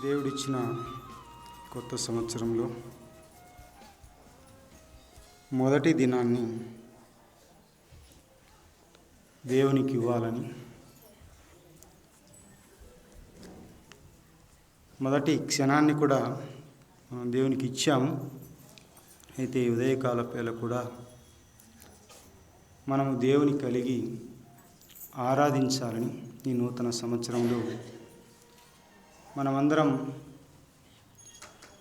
దేవుడిచ్చిన కొత్త సంవత్సరంలో మొదటి దినాన్ని దేవునికి ఇవ్వాలని, మొదటి క్షణాన్ని కూడా మనం దేవునికి ఇచ్చాము. అయితే ఉదయకాల వేళ కూడా మనము దేవుని కలిగి ఆరాధించాలని ఈ నూతన సంవత్సరంలో మనమందరం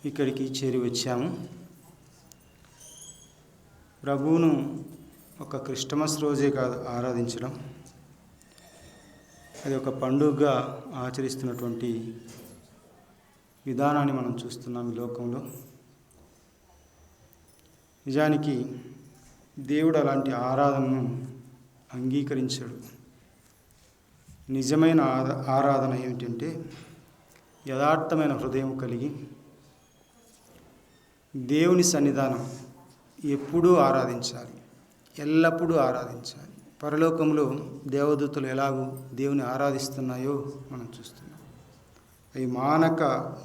ఇక్కడికి చేరి వచ్చాము. ప్రభువును ఒక క్రిస్టమస్ రోజే కాదు ఆరాధించడం, అది ఒక పండుగగా ఆచరిస్తున్నటువంటి విధానాన్ని మనం చూస్తున్నాం ఈ లోకంలో. నిజానికి దేవుడు అలాంటి ఆరాధనను అంగీకరించాడు. నిజమైన ఆరాధన ఏమిటంటే యథార్థమైన హృదయం కలిగి దేవుని సన్నిధానం ఎప్పుడూ ఆరాధించాలి, ఎల్లప్పుడూ ఆరాధించాలి. పరలోకంలో దేవదూతలు ఎలాగూ దేవుని ఆరాధిస్తున్నాయో మనం చూస్తున్నాం. అవి మానక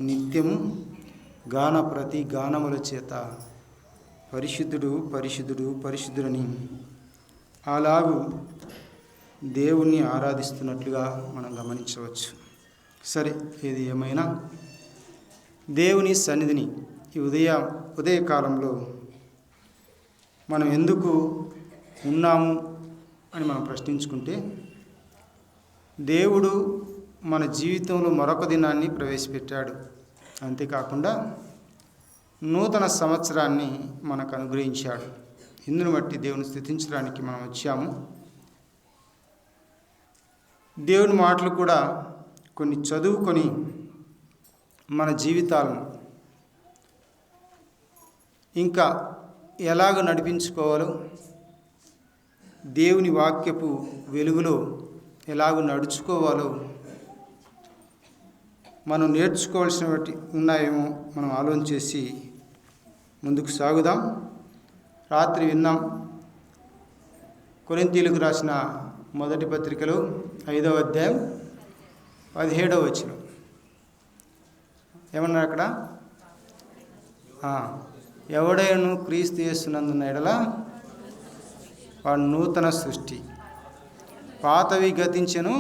నిత్యము ప్రతి గానముల చేత పరిశుద్ధుడు పరిశుద్ధుడు పరిశుద్ధుడని అలాగూ దేవుణ్ణి ఆరాధిస్తున్నట్లుగా మనం గమనించవచ్చు. సరే, ఏది ఏమైనా దేవుని సన్నిధిని ఈ ఉదయకాలంలో మనం ఎందుకు ఉన్నాము అని మనం ప్రశ్నించుకుంటే, దేవుడు మన జీవితంలో మరొక దినాన్ని ప్రవేశపెట్టాడు. అంతేకాకుండా నూతన సంవత్సరాన్ని మనకు అనుగ్రహించాడు. ఇందును బట్టి దేవుని స్తుతించడానికి మనం వచ్చాము. దేవుని మాటలు కూడా కొన్ని చదువుకొని మన జీవితాలను ఇంకా ఎలాగ నడిపించుకోవాలో, దేవుని వాక్యపు వెలుగులో ఎలాగ నడుచుకోవాలో మనం నేర్చుకోవాల్సినవి ఉన్నాయేమో మనం ఆలోచన చేసి ముందుకు సాగుదాం. రాత్రి విన్నాం కొరింథీయులకు రాసిన మొదటి పత్రికలో 5వ అధ్యాయం 17వ వచనం ఏమన్నారు అక్కడ? ఎవడైనా క్రీస్తు యేసునందున్న ఎడల వాడు నూతన సృష్టి, పాతవి గతించెను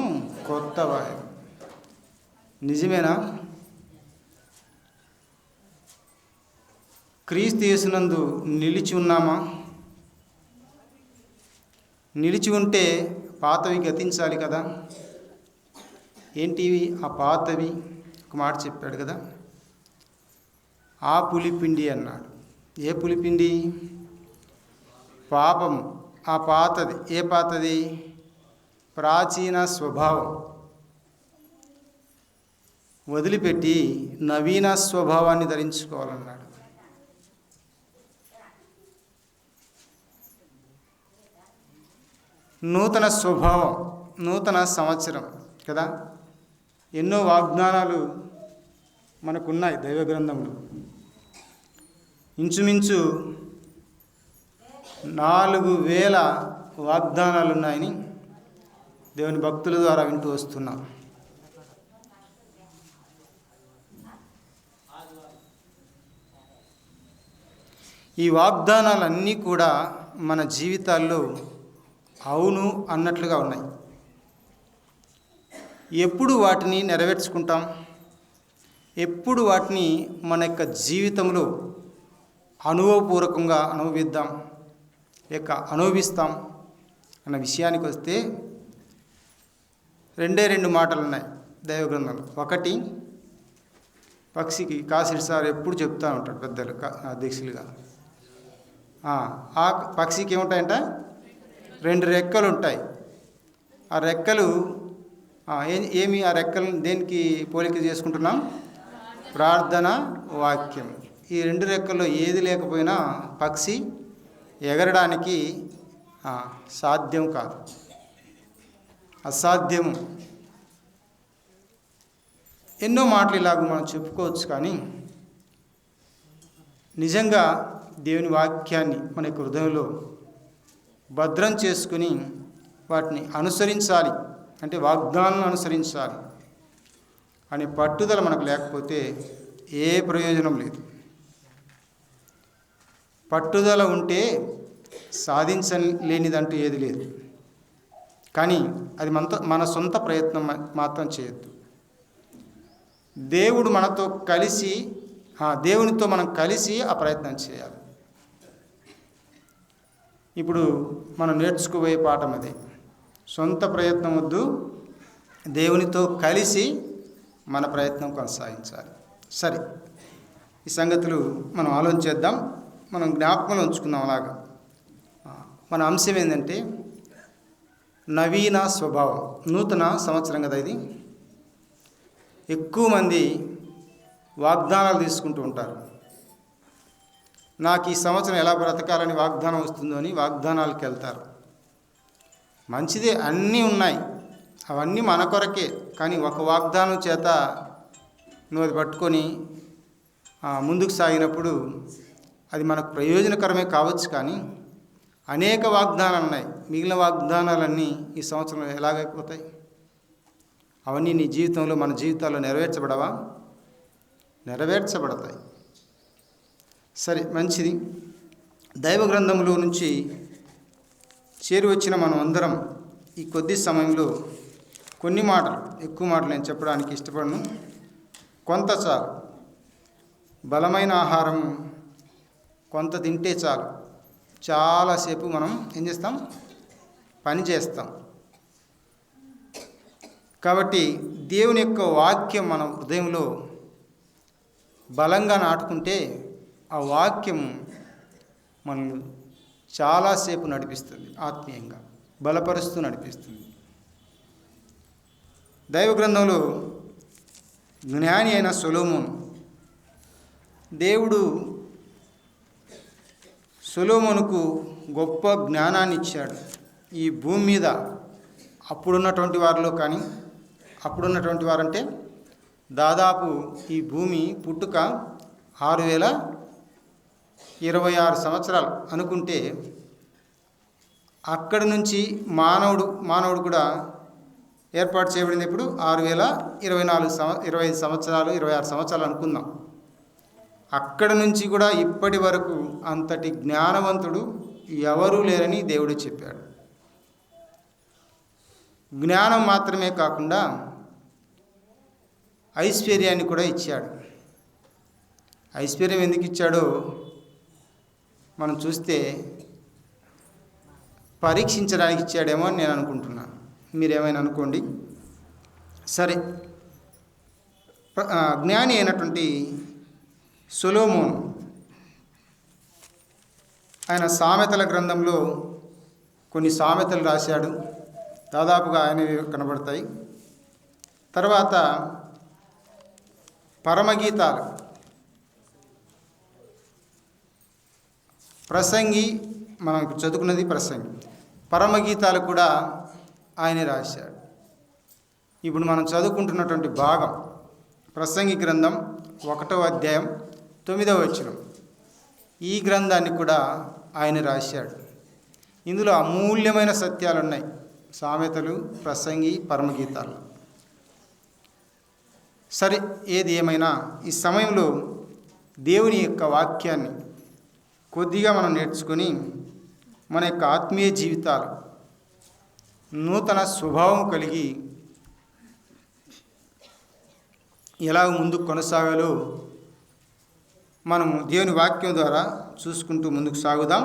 కొత్తవి. నిజమేనా? క్రీస్తు యేసునందు నిలిచి ఉన్నామా? నిలిచి ఉంటే పాతవి గతించాలి కదా. ఏంటివి ఆ పాతవి? ఒక మాట చెప్పాడు కదా, ఆ పులిపిండి అన్నాడు. ఏ పులిపిండి? పాపం. ఆ పాతది. ఏ పాతది? ప్రాచీన స్వభావం వదిలిపెట్టి నవీన స్వభావాన్ని ధరించుకోవాలన్నాడు. నూతన స్వభావం, నూతన సంవత్సరం కదా. ఎన్నో వాగ్దానాలు మనకున్నాయి దైవ గ్రంథంలో. ఇంచుమించు 4000 వాగ్దానాలు ఉన్నాయని దేవుని భక్తుల ద్వారా వింటూ వస్తున్నాం. ఈ వాగ్దానాలన్నీ కూడా మన జీవితాల్లో అవును అన్నట్లుగా ఉన్నాయి. ఎప్పుడు వాటిని నెరవేర్చుకుంటాం? ఎప్పుడు వాటిని మన యొక్క జీవితంలో అనుభవపూర్వకంగా అనుభవిస్తాం అన్న విషయానికి వస్తే 2 మాటలు ఉన్నాయి దైవ గ్రంథంలో. ఒకటి, పక్షికి కాసిడి సార్ ఎప్పుడు చెప్తూ ఉంటాడు పెద్దలు అధ్యక్షులుగా. ఆ పక్షికి ఏముంటాయంట? 2 రెక్కలు ఉంటాయి. ఆ రెక్కలు ఏమి? ఆ రెక్కలు దేనికి పోలిక చేసుకుంటున్నాం? ప్రార్థన, వాక్యం. ఈ 2 రెక్కల్లో ఏది లేకపోయినా పక్షి ఎగరడానికి సాధ్యం కాదు, అసాధ్యము. ఎన్నో మాటలు ఇలాగ మనం చెప్పుకోవచ్చు. కానీ నిజంగా దేవుని వాక్యాన్ని మన యొక్క హృదయంలో భద్రం చేసుకుని వాటిని అనుసరించాలి. అంటే వాగ్దానాలను అనుసరించాలి. అనే పట్టుదల మనకు లేకపోతే ఏ ప్రయోజనం లేదు. పట్టుదల ఉంటే సాధించలేనిదంటూ ఏది లేదు. కానీ అది మన సొంత ప్రయత్నం మాత్రం చేయొద్దు. దేవునితో మనం కలిసి ఆ ప్రయత్నం చేయాలి. ఇప్పుడు మనం నేర్చుకోబోయే పాఠం అదే. సొంత ప్రయత్నం వద్దు, దేవునితో కలిసి మన ప్రయత్నం కొనసాగించాలి. సరే, ఈ సంగతులు మనం ఆలోచించేద్దాం, మనం జ్ఞాపకంలో ఉంచుకుందాం. అలాగా మన అంశం ఏంటంటే నవీన స్వభావం. నూతన సంవత్సరం కదా ఇది. ఎక్కువ మంది వాగ్దానాలు తీసుకుంటూ ఉంటారు. నాకు ఈ సంవత్సరం ఎలా బ్రతకాలని వాగ్దానం వస్తుందో అని వాగ్దానాలకు వెళ్తారు. మంచిదే, అన్నీ ఉన్నాయి, అవన్నీ మన కొరకే. కానీ ఒక వాగ్దానం చేత నువ్వు అది పట్టుకొని ముందుకు సాగినప్పుడు అది మనకు ప్రయోజనకరమే కావచ్చు. కానీ అనేక వాగ్దానాలు ఉన్నాయి. మిగిలిన వాగ్దానాలన్నీ ఈ సంవత్సరం ఎలాగైపోతాయి? అవన్నీ నీ జీవితంలో, మన జీవితాల్లో నెరవేర్చబడవా? నెరవేర్చబడతాయి. సరే, మంచిది. దైవ గ్రంథంలో నుంచి చేరి వచ్చిన మనం అందరం ఈ కొద్ది సమయంలో కొన్ని మాటలు, ఎక్కువ మాటలు నేను చెప్పడానికి ఇష్టపడను. కొంత చాలు. బలమైన ఆహారం కొంత తింటే చాలు. చాలాసేపు మనం ఏం చేస్తాం? పని చేస్తాం. కాబట్టి దేవుని యొక్క వాక్యం మన హృదయంలో బలంగా నాటుకుంటే ఆ వాక్యం మనల్ని చాలాసేపు నడిపిస్తుంది, ఆత్మీయంగా బలపరుస్తూ నడిపిస్తుంది. దైవ గ్రంథంలో జ్ఞాని అయిన సొలొమోను, దేవుడు సొలొమోనుకు గొప్ప జ్ఞానాన్ని ఇచ్చాడు. ఈ భూమి మీద అప్పుడున్నటువంటి వారిలో కానీ, అప్పుడున్నటువంటి వారంటే దాదాపు ఈ భూమి పుట్టుక 6026 సంవత్సరాలు అనుకుంటే, అక్కడి నుంచి మానవుడు కూడా ఏర్పాటు చేయబడింది ఇప్పుడు 6025 సంవత్సరాలు, 26 సంవత్సరాలు అనుకుందాం. అక్కడి నుంచి కూడా ఇప్పటి వరకు అంతటి జ్ఞానవంతుడు ఎవరూ లేరని దేవుడు చెప్పాడు. జ్ఞానం మాత్రమే కాకుండా ఐశ్వర్యాన్ని కూడా ఇచ్చాడు. ఐశ్వర్యం ఎందుకు ఇచ్చాడో మనం చూస్తే పరీక్షించడానికి ఇచ్చాడేమో అని నేను అనుకుంటున్నాను. మీరేమైనా అనుకోండి. సరే, జ్ఞాని అయినటువంటి సొలొమోను ఆయన సామెతల గ్రంథంలో కొన్ని సామెతలు రాశాడు. దాదాపుగా ఆయనవి కనబడతాయి. తర్వాత పరమగీతాలు, ప్రసంగి, మనం ఇప్పుడు చదువుకున్నది ప్రసంగి, పరమగీతాలు కూడా ఆయనే రాశాడు. ఇప్పుడు మనం చదువుకుంటున్నటువంటి భాగం ప్రసంగి గ్రంథం 1వ అధ్యాయం 9వ వచనం. ఈ గ్రంథాన్ని కూడా ఆయన రాశాడు. ఇందులో అమూల్యమైన సత్యాలు ఉన్నాయి. సామెతలు, ప్రసంగి, పరమగీతాలు. సరే, ఏది ఏమైనా ఈ సమయంలో దేవుని యొక్క వాక్యాన్ని కొద్దిగా మనం నేర్చుకొని మన యొక్క ఆత్మీయ జీవితాలు నూతన స్వభావం కలిగి ఎలా ముందుకు కొనసాగాలో మనము దేవుని వాక్యం ద్వారా చూసుకుంటూ ముందుకు సాగుదాం.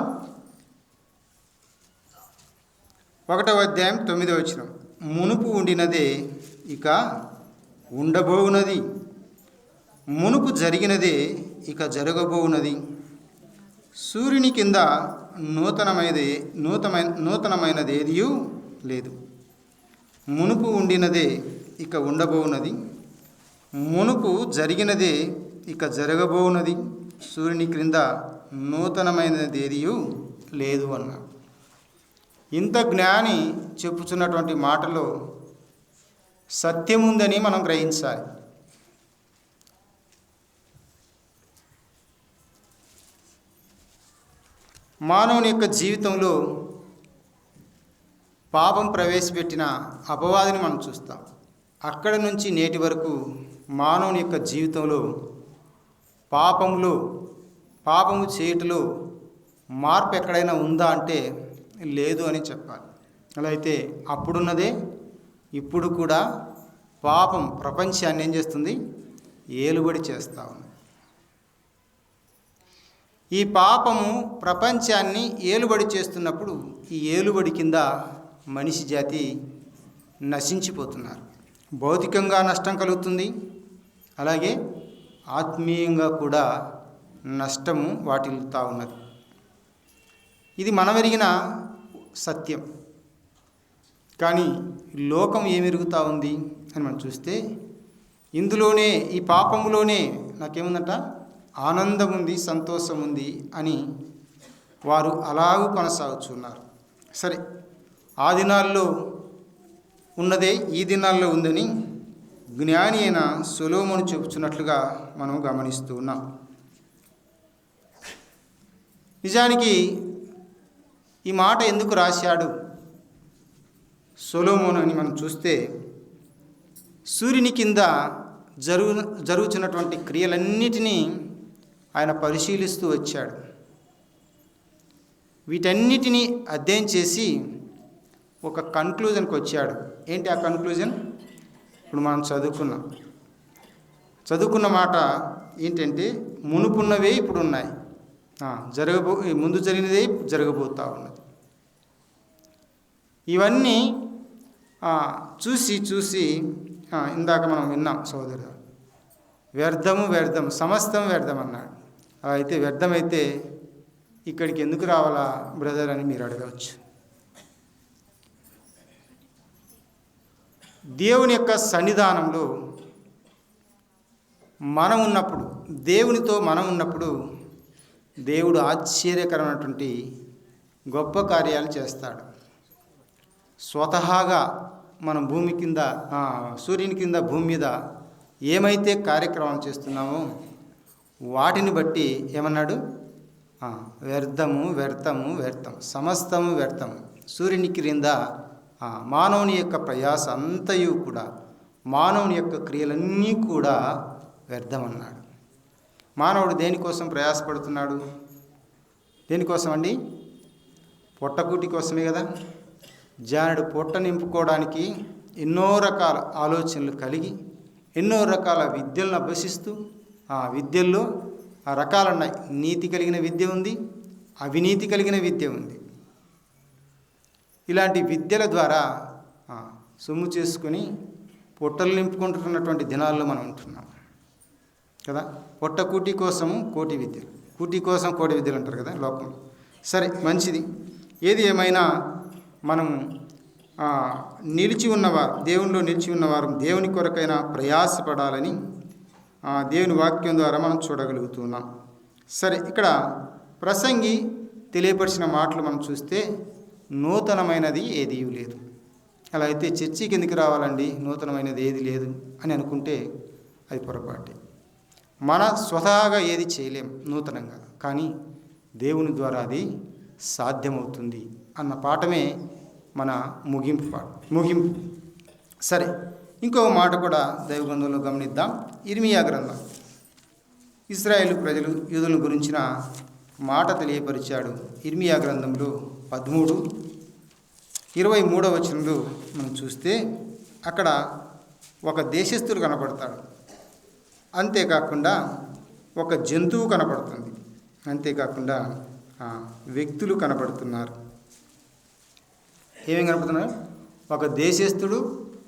1వ అధ్యాయం 9వ వచనం. మునుపు ఉండినదే ఇక ఉండబోవునది, మునుపు జరిగినదే ఇక జరగబోవునది. సూర్యుని కింద నూతనమైనదేదియూ లేదు. మునుపు ఉండినదే ఇక ఉండబోవునది, మునుపు జరిగినదే ఇక జరగబోవునది. సూర్యుని క్రింద నూతనమైనదేదియూ లేదు అన్నా. ఇంత జ్ఞాని చెప్పుచున్నటువంటి మాటలో సత్యం ఉందని మనం గ్రహించాలి. మానవుని యొక్క జీవితంలో పాపం ప్రవేశపెట్టిన అపవాదిని మనం చూస్తాం. అక్కడి నుంచి నేటి వరకు మానవుని యొక్క జీవితంలో పాపము చేయటంలో మార్పు ఎక్కడైనా ఉందా అంటే లేదు అని చెప్పాలి. అలా అయితే అప్పుడున్నదే ఇప్పుడు కూడా పాపం ప్రపంచాన్ని ఏం చేస్తుంది? ఏలుబడి చేస్తూ ఉంది. ఈ పాపము ప్రపంచాన్ని ఏలుబడి చేస్తున్నప్పుడు ఈ ఏలుబడి కింద మనిషి జాతి నశించిపోతున్నారు. భౌతికంగా నష్టం కలుగుతుంది, అలాగే ఆత్మీయంగా కూడా నష్టము వాటిల్లుతూ ఉన్నది. ఇది మనమెరిగిన సత్యం. కానీ లోకం ఏమెరుగుతూ ఉంది అని మనం చూస్తే ఇందులోనే, ఈ పాపములోనే నాకేముందంట, ఆనందం ఉంది, సంతోషం ఉంది అని వారు అలాగూ కొనసాగుతున్నారు. సరే, ఆ దినాల్లో ఉన్నదే ఈ దినాల్లో ఉందని జ్ఞాని అయిన సొలొమోను చెబుతున్నట్లుగా మనం గమనిస్తూ ఉన్నాం. నిజానికి ఈ మాట ఎందుకు రాశాడు సొలొమోను అని మనం చూస్తే, సూర్యుని కింద జరుగుతున్నటువంటి క్రియలన్నిటినీ ఆయన పరిశీలిస్తూ వచ్చాడు. వీటన్నిటినీ అధ్యయనం చేసి ఒక కన్క్లూజన్కి వచ్చాడు. ఏంటి ఆ కన్క్లూజన్? ఇప్పుడు మనం చదువుకున్న మాట ఏంటంటే, మునుపున్నవే ఇప్పుడు ఉన్నాయి, ముందు జరిగినదే జరగబోతూ ఉన్నది. ఇవన్నీ చూసి ఇందాక మనం విన్నాం సోదరుడు, వ్యర్థం సమస్తం వ్యర్థం అన్నాడు. అయితే వ్యర్థమైతే ఇక్కడికి ఎందుకు రావాలా బ్రదర్ అని మీరు అడగవచ్చు. దేవుని యొక్క సన్నిధానంలో మనం ఉన్నప్పుడు, దేవునితో మనం ఉన్నప్పుడు దేవుడు ఆశ్చర్యకరమైనటువంటి గొప్ప కార్యాలు చేస్తాడు. స్వతహాగా మనం భూమి కింద, సూర్యుని కింద భూమి మీద ఏమైతే కార్యక్రమాలు చేస్తున్నామో వాటిని బట్టి ఏమన్నాడు? వ్యర్థం సమస్తము వ్యర్థము. సూర్యుని క్రింద మానవుని యొక్క ప్రయాస అంతయు కూడా, మానవుని యొక్క క్రియలన్నీ కూడా వ్యర్థం అన్నాడు. మానవుడు దేనికోసం ప్రయాసపడుతున్నాడు? దేనికోసం అండి? పొట్టకూటి కోసమే కదా. జానుడు పొట్ట నింపుకోవడానికి ఎన్నో రకాల ఆలోచనలు కలిగి, ఎన్నో రకాల విద్యలను అభ్యసిస్తూ, ఆ విద్యల్లో ఆ రకాలు ఉన్నాయి. నీతి కలిగిన విద్య ఉంది, అవినీతి కలిగిన విద్య ఉంది. ఇలాంటి విద్యల ద్వారా సొమ్ము చేసుకొని పొట్టలు నింపుకుంటున్నటువంటి దినాల్లో మనం ఉంటున్నాం కదా. పొట్ట కూటి కోసం కోటి విద్యలు, కూటి కోసం కోటి విద్యలు అంటారు కదా లోకంలో. సరే, మంచిది. ఏది ఏమైనా మనం నిలిచి ఉన్నవారు, దేవునిలో నిలిచి ఉన్నవారు దేవుని కొరకైనా ప్రయాసపడాలని దేవుని వాక్యం ద్వారా మనం చూడగలుగుతున్నాం. సరే, ఇక్కడ ప్రసంగి తెలియపరిచిన మాటలు మనం చూస్తే, నూతనమైనది ఏదీ లేదు. అలా అయితే చర్చికి ఎందుకు రావాలండి, నూతనమైనది ఏది లేదు అని అనుకుంటే అది పొరపాటే. మన స్వతహాగా ఏది చేయలేం నూతనంగా, కానీ దేవుని ద్వారా అది సాధ్యమవుతుంది అన్న పాఠమే మన ముగింపు. సరే, ఇంకో మాట కూడా దైవగ్రంథంలో గమనిద్దాం. ఇర్మియా గ్రంథం, ఇశ్రాయేలు ప్రజలు యూదుల గురించిన మాట తెలియపరిచాడు. ఇర్మియా గ్రంథంలో 13:23 వచనంలో మనం చూస్తే అక్కడ ఒక దేశస్థుడు కనపడతాడు. అంతేకాకుండా ఒక జంతువు కనపడుతుంది. అంతేకాకుండా వ్యక్తులు కనపడుతున్నారు. ఏమేమి కనపడుతున్నారు? ఒక దేశస్థుడు,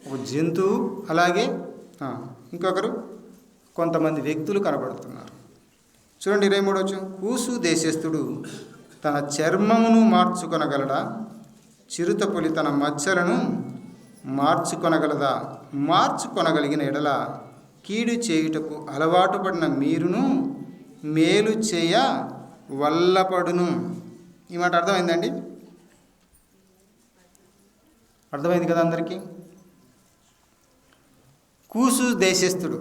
ఒక జంతువు, అలాగే ఇంకొకరు కొంతమంది వ్యక్తులు కనపడుతున్నారు. చూడండి 23 వచనం. కూసు దేశస్థుడు తన చర్మమును మార్చుకొనగలడా? చిరుతపులి తన మచ్చలను మార్చుకొనగలదా? మార్చుకొనగలిగిన ఎడల కీడు చేయుటకు అలవాటు పడిన మీరును మేలు చేయ వల్లపడును. ఈ మాట అర్థమైందండి? అర్థమైంది కదా అందరికీ? కూసు దేశస్థుడు,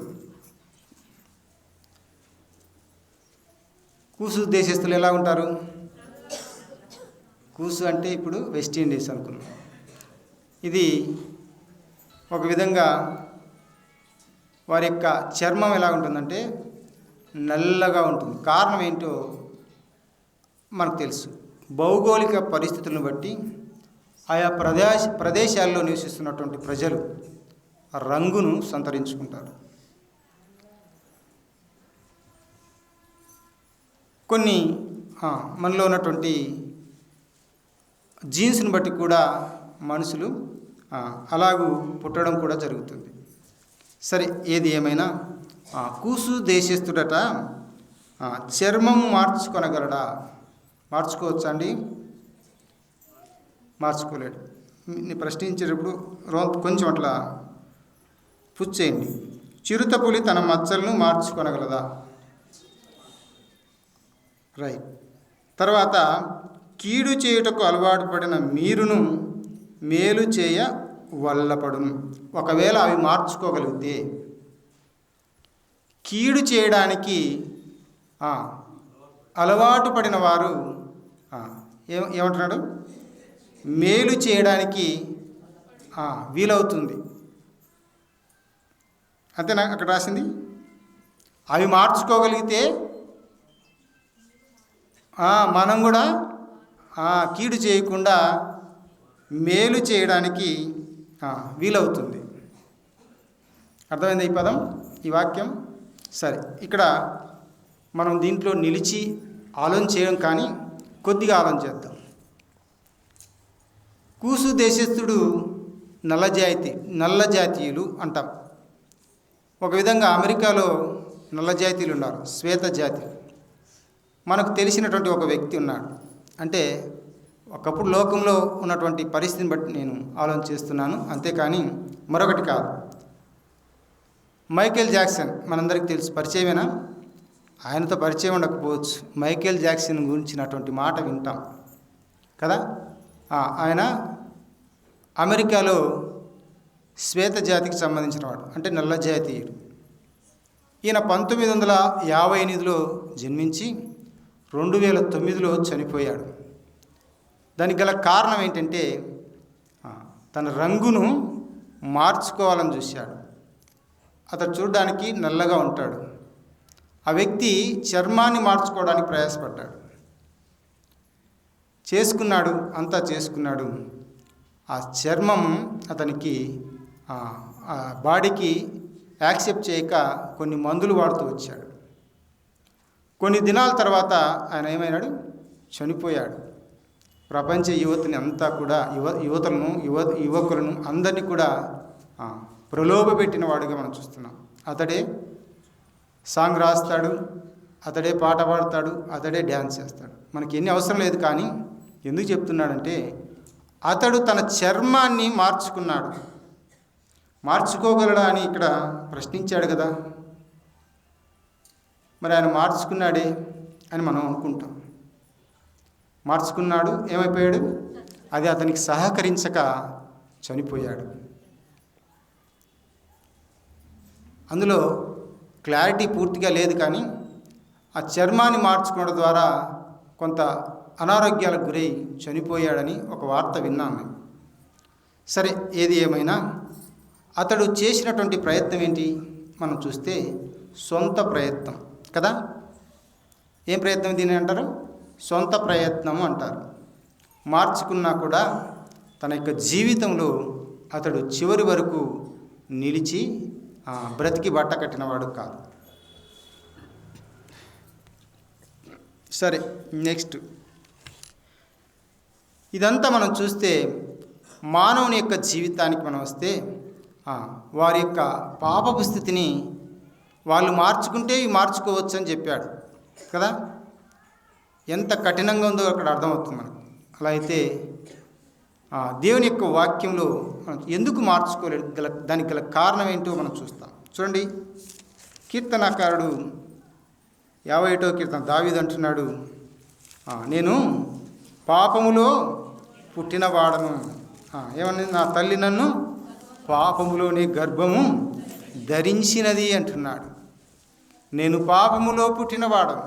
కూసు దేశస్థులు ఎలా ఉంటారు? కూసు అంటే ఇప్పుడు వెస్ట్ ఇండీస్ అనుకున్నాం. ఇది ఒక విధంగా వారి యొక్క చర్మం ఎలా ఉంటుందంటే నల్లగా ఉంటుంది. కారణం ఏంటో మనకు తెలుసు. భౌగోళిక పరిస్థితులను బట్టి ఆయా ప్రదేశాల్లో నివసిస్తున్నటువంటి ప్రజలు ఆ రంగును సంతరించుకుంటారు. కొన్ని మనలో ఉన్నటువంటి జీన్స్ని బట్టి కూడా మనుషులు అలాగూ పుట్టడం కూడా జరుగుతుంది. సరే, ఏది ఏమైనా కూసు దేశస్థుడట చర్మం మార్చుకొనగలడా? మార్చుకోవచ్చా అండి? మార్చుకోలేడు. ప్రశ్నించేటప్పుడు కొంచెం అట్లా పుచ్చేయండి. చిరుతపులి తన మచ్చలను మార్చుకొనగలదా? రైట్. తర్వాత, కీడు చేయుటకు అలవాటు పడిన మీరును మేలు చేయ వల్లపడును. ఒకవేళ అవి మార్చుకోగలిగితే, కీడు చేయడానికి అలవాటు పడిన వారు ఏమంటున్నాడు? మేలు చేయడానికి వీలవుతుంది. అంతేనా అక్కడ రాసింది? అవి మార్చుకోగలిగితే మనం కూడా కీడు చేయకుండా మేలు చేయడానికి వీలవుతుంది. అర్థమైంది ఈ పదం, ఈ వాక్యం? సరే, ఇక్కడ మనం దీంట్లో నిలిచి ఆలోచన చేయడం కానీ కొద్దిగా ఆలోచన చేద్దాం. కూసు దేశస్థుడు నల్ల జాతీయులు అంటాం. ఒక విధంగా అమెరికాలో నల్ల జాతీయులు ఉన్నారు, శ్వేత జాతీయులు. మనకు తెలిసినటువంటి ఒక వ్యక్తి ఉన్నాడు. అంటే ఒకప్పుడు లోకంలో ఉన్నటువంటి పరిస్థితిని బట్టి నేను ఆలోచన చేస్తున్నాను, అంతేకాని మరొకటి కాదు. మైకేల్ జాక్సన్ మనందరికీ తెలుసు, పరిచయమేనా? ఆయనతో పరిచయం ఉండకపోవచ్చు, మైకేల్ జాక్సన్ గురించినటువంటి మాట వింటాం కదా. ఆయన అమెరికాలో శ్వేత జాతికి సంబంధించినవాడు, అంటే నల్ల జాతీయుడు. ఈయన 1958లో జన్మించి 2009లో చనిపోయాడు. దానికి గల కారణం ఏంటంటే తన రంగును మార్చుకోవాలని చూశాడు. అతడు చూడడానికి నల్లగా ఉంటాడు. ఆ వ్యక్తి చర్మాన్ని మార్చుకోవడానికి ప్రయాసపడ్డాడు, అంతా చేసుకున్నాడు. ఆ చర్మం అతనికి బాడీకి యాక్సెప్ట్ చేయక కొన్ని మందులు వాడుతూ వచ్చాడు. కొన్ని దినాల తర్వాత ఆయన ఏమైనాడు? చనిపోయాడు. ప్రపంచ యువతిని అంతా కూడా యువకులను అందరినీ కూడా ప్రలోభపెట్టిన వాడుగా మనం చూస్తున్నాం. అతడే సాంగ్ రాస్తాడు, అతడే పాట పాడతాడు, అతడే డ్యాన్స్ చేస్తాడు. మనకి ఎన్ని అవసరం లేదు. కానీ ఎందుకు చెప్తున్నాడంటే, అతడు తన చర్మాన్ని మార్చుకున్నాడు. మార్చుకోగలడా అని ఇక్కడ ప్రశ్నించాడు కదా. మరి ఆయన మార్చుకున్నాడే అని మనం అనుకుంటాం. మార్చుకున్నాడు, ఏమైపోయాడు? అది అతనికి సహకరించక చనిపోయాడు. అందులో క్లారిటీ పూర్తిగా లేదు, కానీ ఆ చర్మాన్ని మార్చుకోవడం ద్వారా కొంత అనారోగ్యాలకు గురై చనిపోయాడని ఒక వార్త విన్నాను. సరే, ఏది ఏమైనా అతడు చేసినటువంటి ప్రయత్నం ఏంటి మనం చూస్తే, సొంత ప్రయత్నం కదా. ఏం ప్రయత్నం దీన్ని అంటారు? సొంత ప్రయత్నం అంటారు. మార్చుకున్నా కూడా తన యొక్క జీవితంలో అతడు చివరి వరకు నిలిచి బ్రతికి బట్ట కట్టినవాడు కాదు. సరే, నెక్స్ట్ ఇదంతా మనం చూస్తే మానవుని యొక్క జీవితానికి మనం వస్తే వారి యొక్క పాపపు స్థితిని వాళ్ళు మార్చుకుంటే మార్చుకోవచ్చు అని చెప్పాడు కదా. ఎంత కఠినంగా ఉందో అక్కడ అర్థమవుతుంది మనకు. అలా అయితే దేవుని యొక్క వాక్యంలో ఎందుకు మార్చుకోలేదు, దానికి గల కారణం ఏంటో మనం చూస్తాం. చూడండి, కీర్తనాకారుడు 51వ కీర్తన దావీదు అంటున్నాడు, నేను పాపములో పుట్టినవాడను. ఏమని? నా తల్లి నన్ను పాపములోని గర్భము ధరించినది అంటున్నాడు. నేను పాపములో పుట్టినవాడను.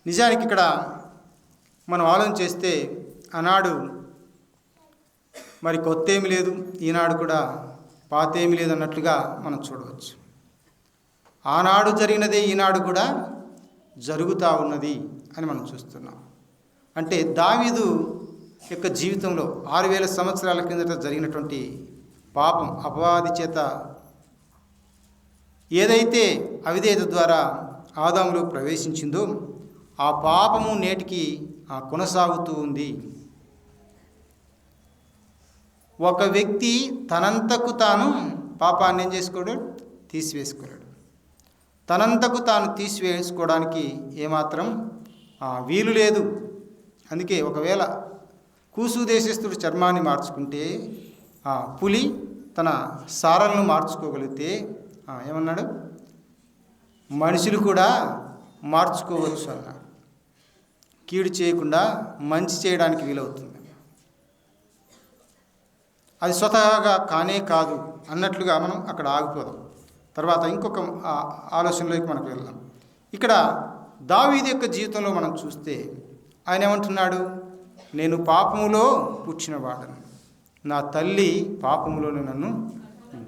నిజానికి ఇక్కడ మనం ఆలోచన చేస్తే ఆనాడు మరి కొత్త ఏమి లేదు, ఈనాడు కూడా పాత ఏమి లేదు అన్నట్లుగా మనం చూడవచ్చు. ఆనాడు జరిగినదే ఈనాడు కూడా జరుగుతూ ఉన్నది అని మనం చూస్తున్నాం. అంటే దావీదు యొక్క జీవితంలో 6000 సంవత్సరాల కిందట జరిగినటువంటి పాపం, అపవాది చేత ఏదైతే అవిధేయత ద్వారా ఆదాములో ప్రవేశించిందో ఆ పాపము నేటికి కొనసాగుతూ ఉంది. ఒక వ్యక్తి తనంతకు తాను పాపాన్ని ఏం చేసుకోలేడు, తీసివేసుకోలేడు. తనంతకు తాను తీసివేసుకోవడానికి ఏమాత్రం వీలు లేదు. అందుకే ఒకవేళ కూసు దేశస్థుడు చర్మాన్ని మార్చుకుంటే పులి తన సారలను మార్చుకోగలిగితే ఏమన్నాడు, మనుషులు కూడా మార్చుకోవచ్చు అన్నాడు. కీడు చేయకుండా మంచి చేయడానికి వీలవుతుంది. అది స్వతహాగా కానే కాదు అన్నట్లుగా మనం అక్కడ ఆగిపోదాం. తర్వాత ఇంకొక ఆలోచనలోకి మనకు వెళ్దాం. ఇక్కడ దావీదు యొక్క జీవితంలో మనం చూస్తే ఆయన ఏమంటున్నాడు, నేను పాపములో పుట్టినవాడను, నా తల్లి పాపములోనే నన్ను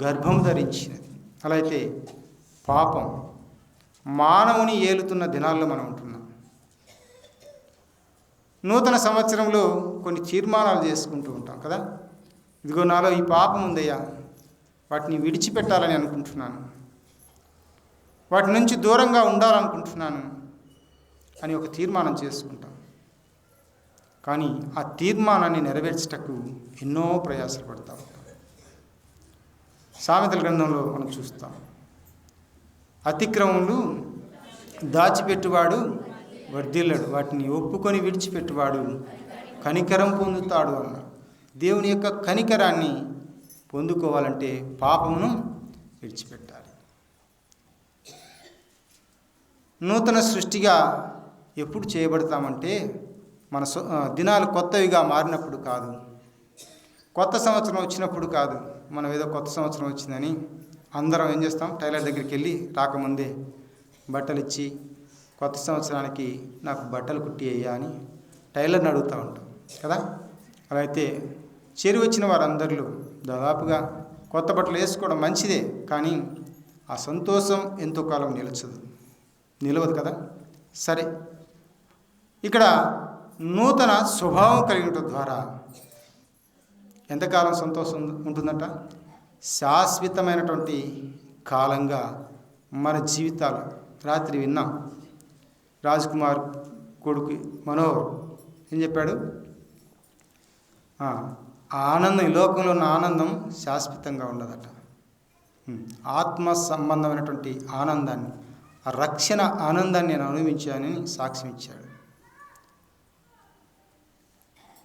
గర్భం ధరించినది. అలా అయితే పాపం మానవుని ఏలుతున్న దినాల్లో మనం ఉంటున్నాం. నూతన సంవత్సరంలో కొన్ని తీర్మానాలు చేసుకుంటూ ఉంటాం కదా. ఇదిగో నాలో ఈ పాపం ఉందయ్యా, వాటిని విడిచిపెట్టాలని అనుకుంటున్నాను, వాటి నుంచి దూరంగా ఉండాలనుకుంటున్నాను అని ఒక తీర్మానం చేసుకుంటాం. కానీ ఆ తీర్మానాన్ని నెరవేర్చటకు ఎన్నో ప్రయాసలు పడతా ఉంటాం. సామెతల గ్రంథంలో మనం చూస్తాం, అతిక్రమములు దాచిపెట్టువాడు వర్ధిల్లడు, వాటిని ఒప్పుకొని విడిచిపెట్టువాడు కనికరం పొందుతాడు అన్నాడు. దేవుని యొక్క కనికరాన్ని పొందుకోవాలంటే పాపమును విడిచిపెట్టాలి. నూతన సృష్టిగా ఎప్పుడు చేయబడతామంటే మన దినాలు కొత్తవిగా మారినప్పుడు కాదు, కొత్త సంవత్సరం వచ్చినప్పుడు కాదు. మనం ఏదో కొత్త సంవత్సరం వచ్చిందని అందరం ఏం చేస్తాం, టైలర్ దగ్గరికి వెళ్ళి రాకముందే బట్టలు ఇచ్చి కొత్త సంవత్సరానికి నాకు బట్టలు కుట్టి అయ్యా అని టైలర్ని అడుగుతూ ఉంటాం కదా. అలా అయితే చేరి వచ్చిన వారందరిలో దాదాపుగా కొత్త బట్టలు వేసుకోవడం మంచిదే, కానీ ఆ సంతోషం ఎంతో కాలం నిలవదు కదా. సరే, ఇక్కడ నూతన స్వభావం కలిగిన ద్వారా ఎంతకాలం సంతోషం ఉంటుందట, శాశ్వతమైనటువంటి కాలంగా మన జీవితాలు. రాత్రి విన్నాం, రాజ్కుమార్ కొడుకు మనోహర్ ఏం చెప్పాడు, ఆనందం, ఈ లోకంలో ఉన్న ఆనందం శాశ్వతంగా ఉండదట. ఆత్మ సంబంధమైనటువంటి ఆనందాన్ని, ఆ రక్షణ ఆనందాన్ని నేను అనుభవించానని సాక్ష్యం ఇచ్చాడు.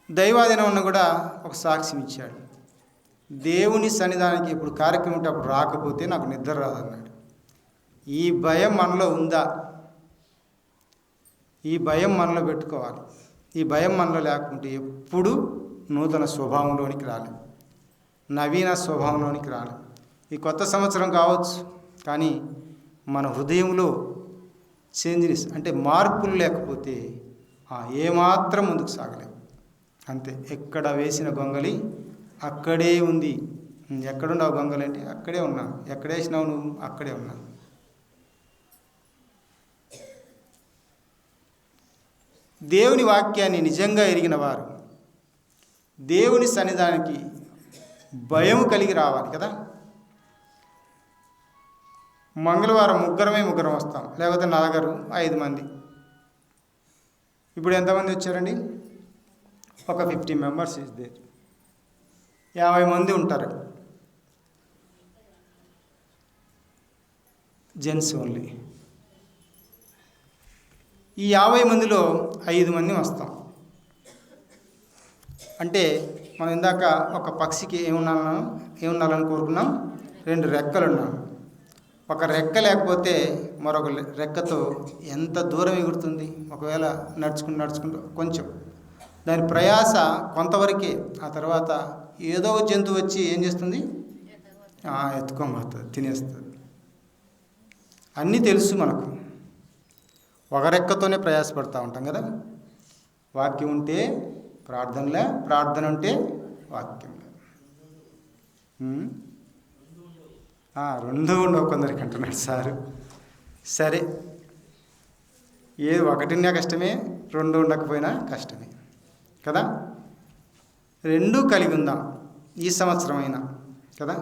దైవాధీనం ఉన్న కూడా ఒక సాక్ష్యం ఇచ్చాడు. దేవుని సన్నిధానానికి ఇప్పుడు కార్యక్రమం ఉంటే అప్పుడు రాకపోతే నాకు నిద్ర రాదన్నాడు. ఈ భయం మనలో ఉందా? ఈ భయం మనలో పెట్టుకోవాలి. ఈ భయం మనలో లేకుంటే ఎప్పుడు నూతన స్వభావంలోనికి రాలేం, నవీన స్వభావంలోనికి రాలేం. ఈ కొత్త సంవత్సరం కావచ్చు, కానీ మన హృదయంలో చేంజ్నెస్ అంటే మార్పులు లేకపోతే ఏమాత్రం ముందుకు సాగలేం. అంతే, ఎక్కడ వేసిన గొంగలి అక్కడే ఉంది. ఎక్కడున్నావు గొంగలి అంటే అక్కడే ఉన్నా. ఎక్కడ వేసినావు నువ్వు? అక్కడే ఉన్నా. దేవుని వాక్యాన్ని నిజంగా ఎరిగిన వారు దేవుని సన్నిధానానికి భయం కలిగి రావాలి కదా. మంగళవారం ముగ్గురం వస్తాం, లేకపోతే నలుగురు 5 మంది. ఇప్పుడు ఎంతమంది వచ్చారండి? ఒక 50 మెంబర్స్ ఇస్ దేర్. 50 మంది ఉంటారు, జెంట్స్ ఓన్లీ. ఈ 50 మందిలో 5 మంది వస్తాం. అంటే మనం ఇందాక ఒక పక్షికి ఏముండాలని కోరుకున్నాం? 2 రెక్కలు ఉన్నాం. ఒక రెక్క లేకపోతే మరొక రెక్కతో ఎంత దూరం ఎగురుతుంది? ఒకవేళ నడుచుకుంటూ కొంచెం దాని ప్రయాస కొంతవరకే. ఆ తర్వాత ఏదో జంతువు వచ్చి ఏం చేస్తుంది? ఎత్తుకోబోతుంది, తినేస్తుంది. అన్నీ తెలుసు మనకు. ఒకరెక్కతోనే ప్రయాసపడతా ఉంటాం కదా. వాక్యం ఉంటే ప్రార్థనలే, ప్రార్థన ఉంటే వాక్యంలే. రెండు ఉండవు కొందరికి అంటున్నాడు సారు. సరే, ఏది ఒకటిన్నా కష్టమే, రెండు ఉండకపోయినా కష్టమే కదా. రెండూ కలిగి ఉందాం ఈ సంవత్సరం అయినా కదా.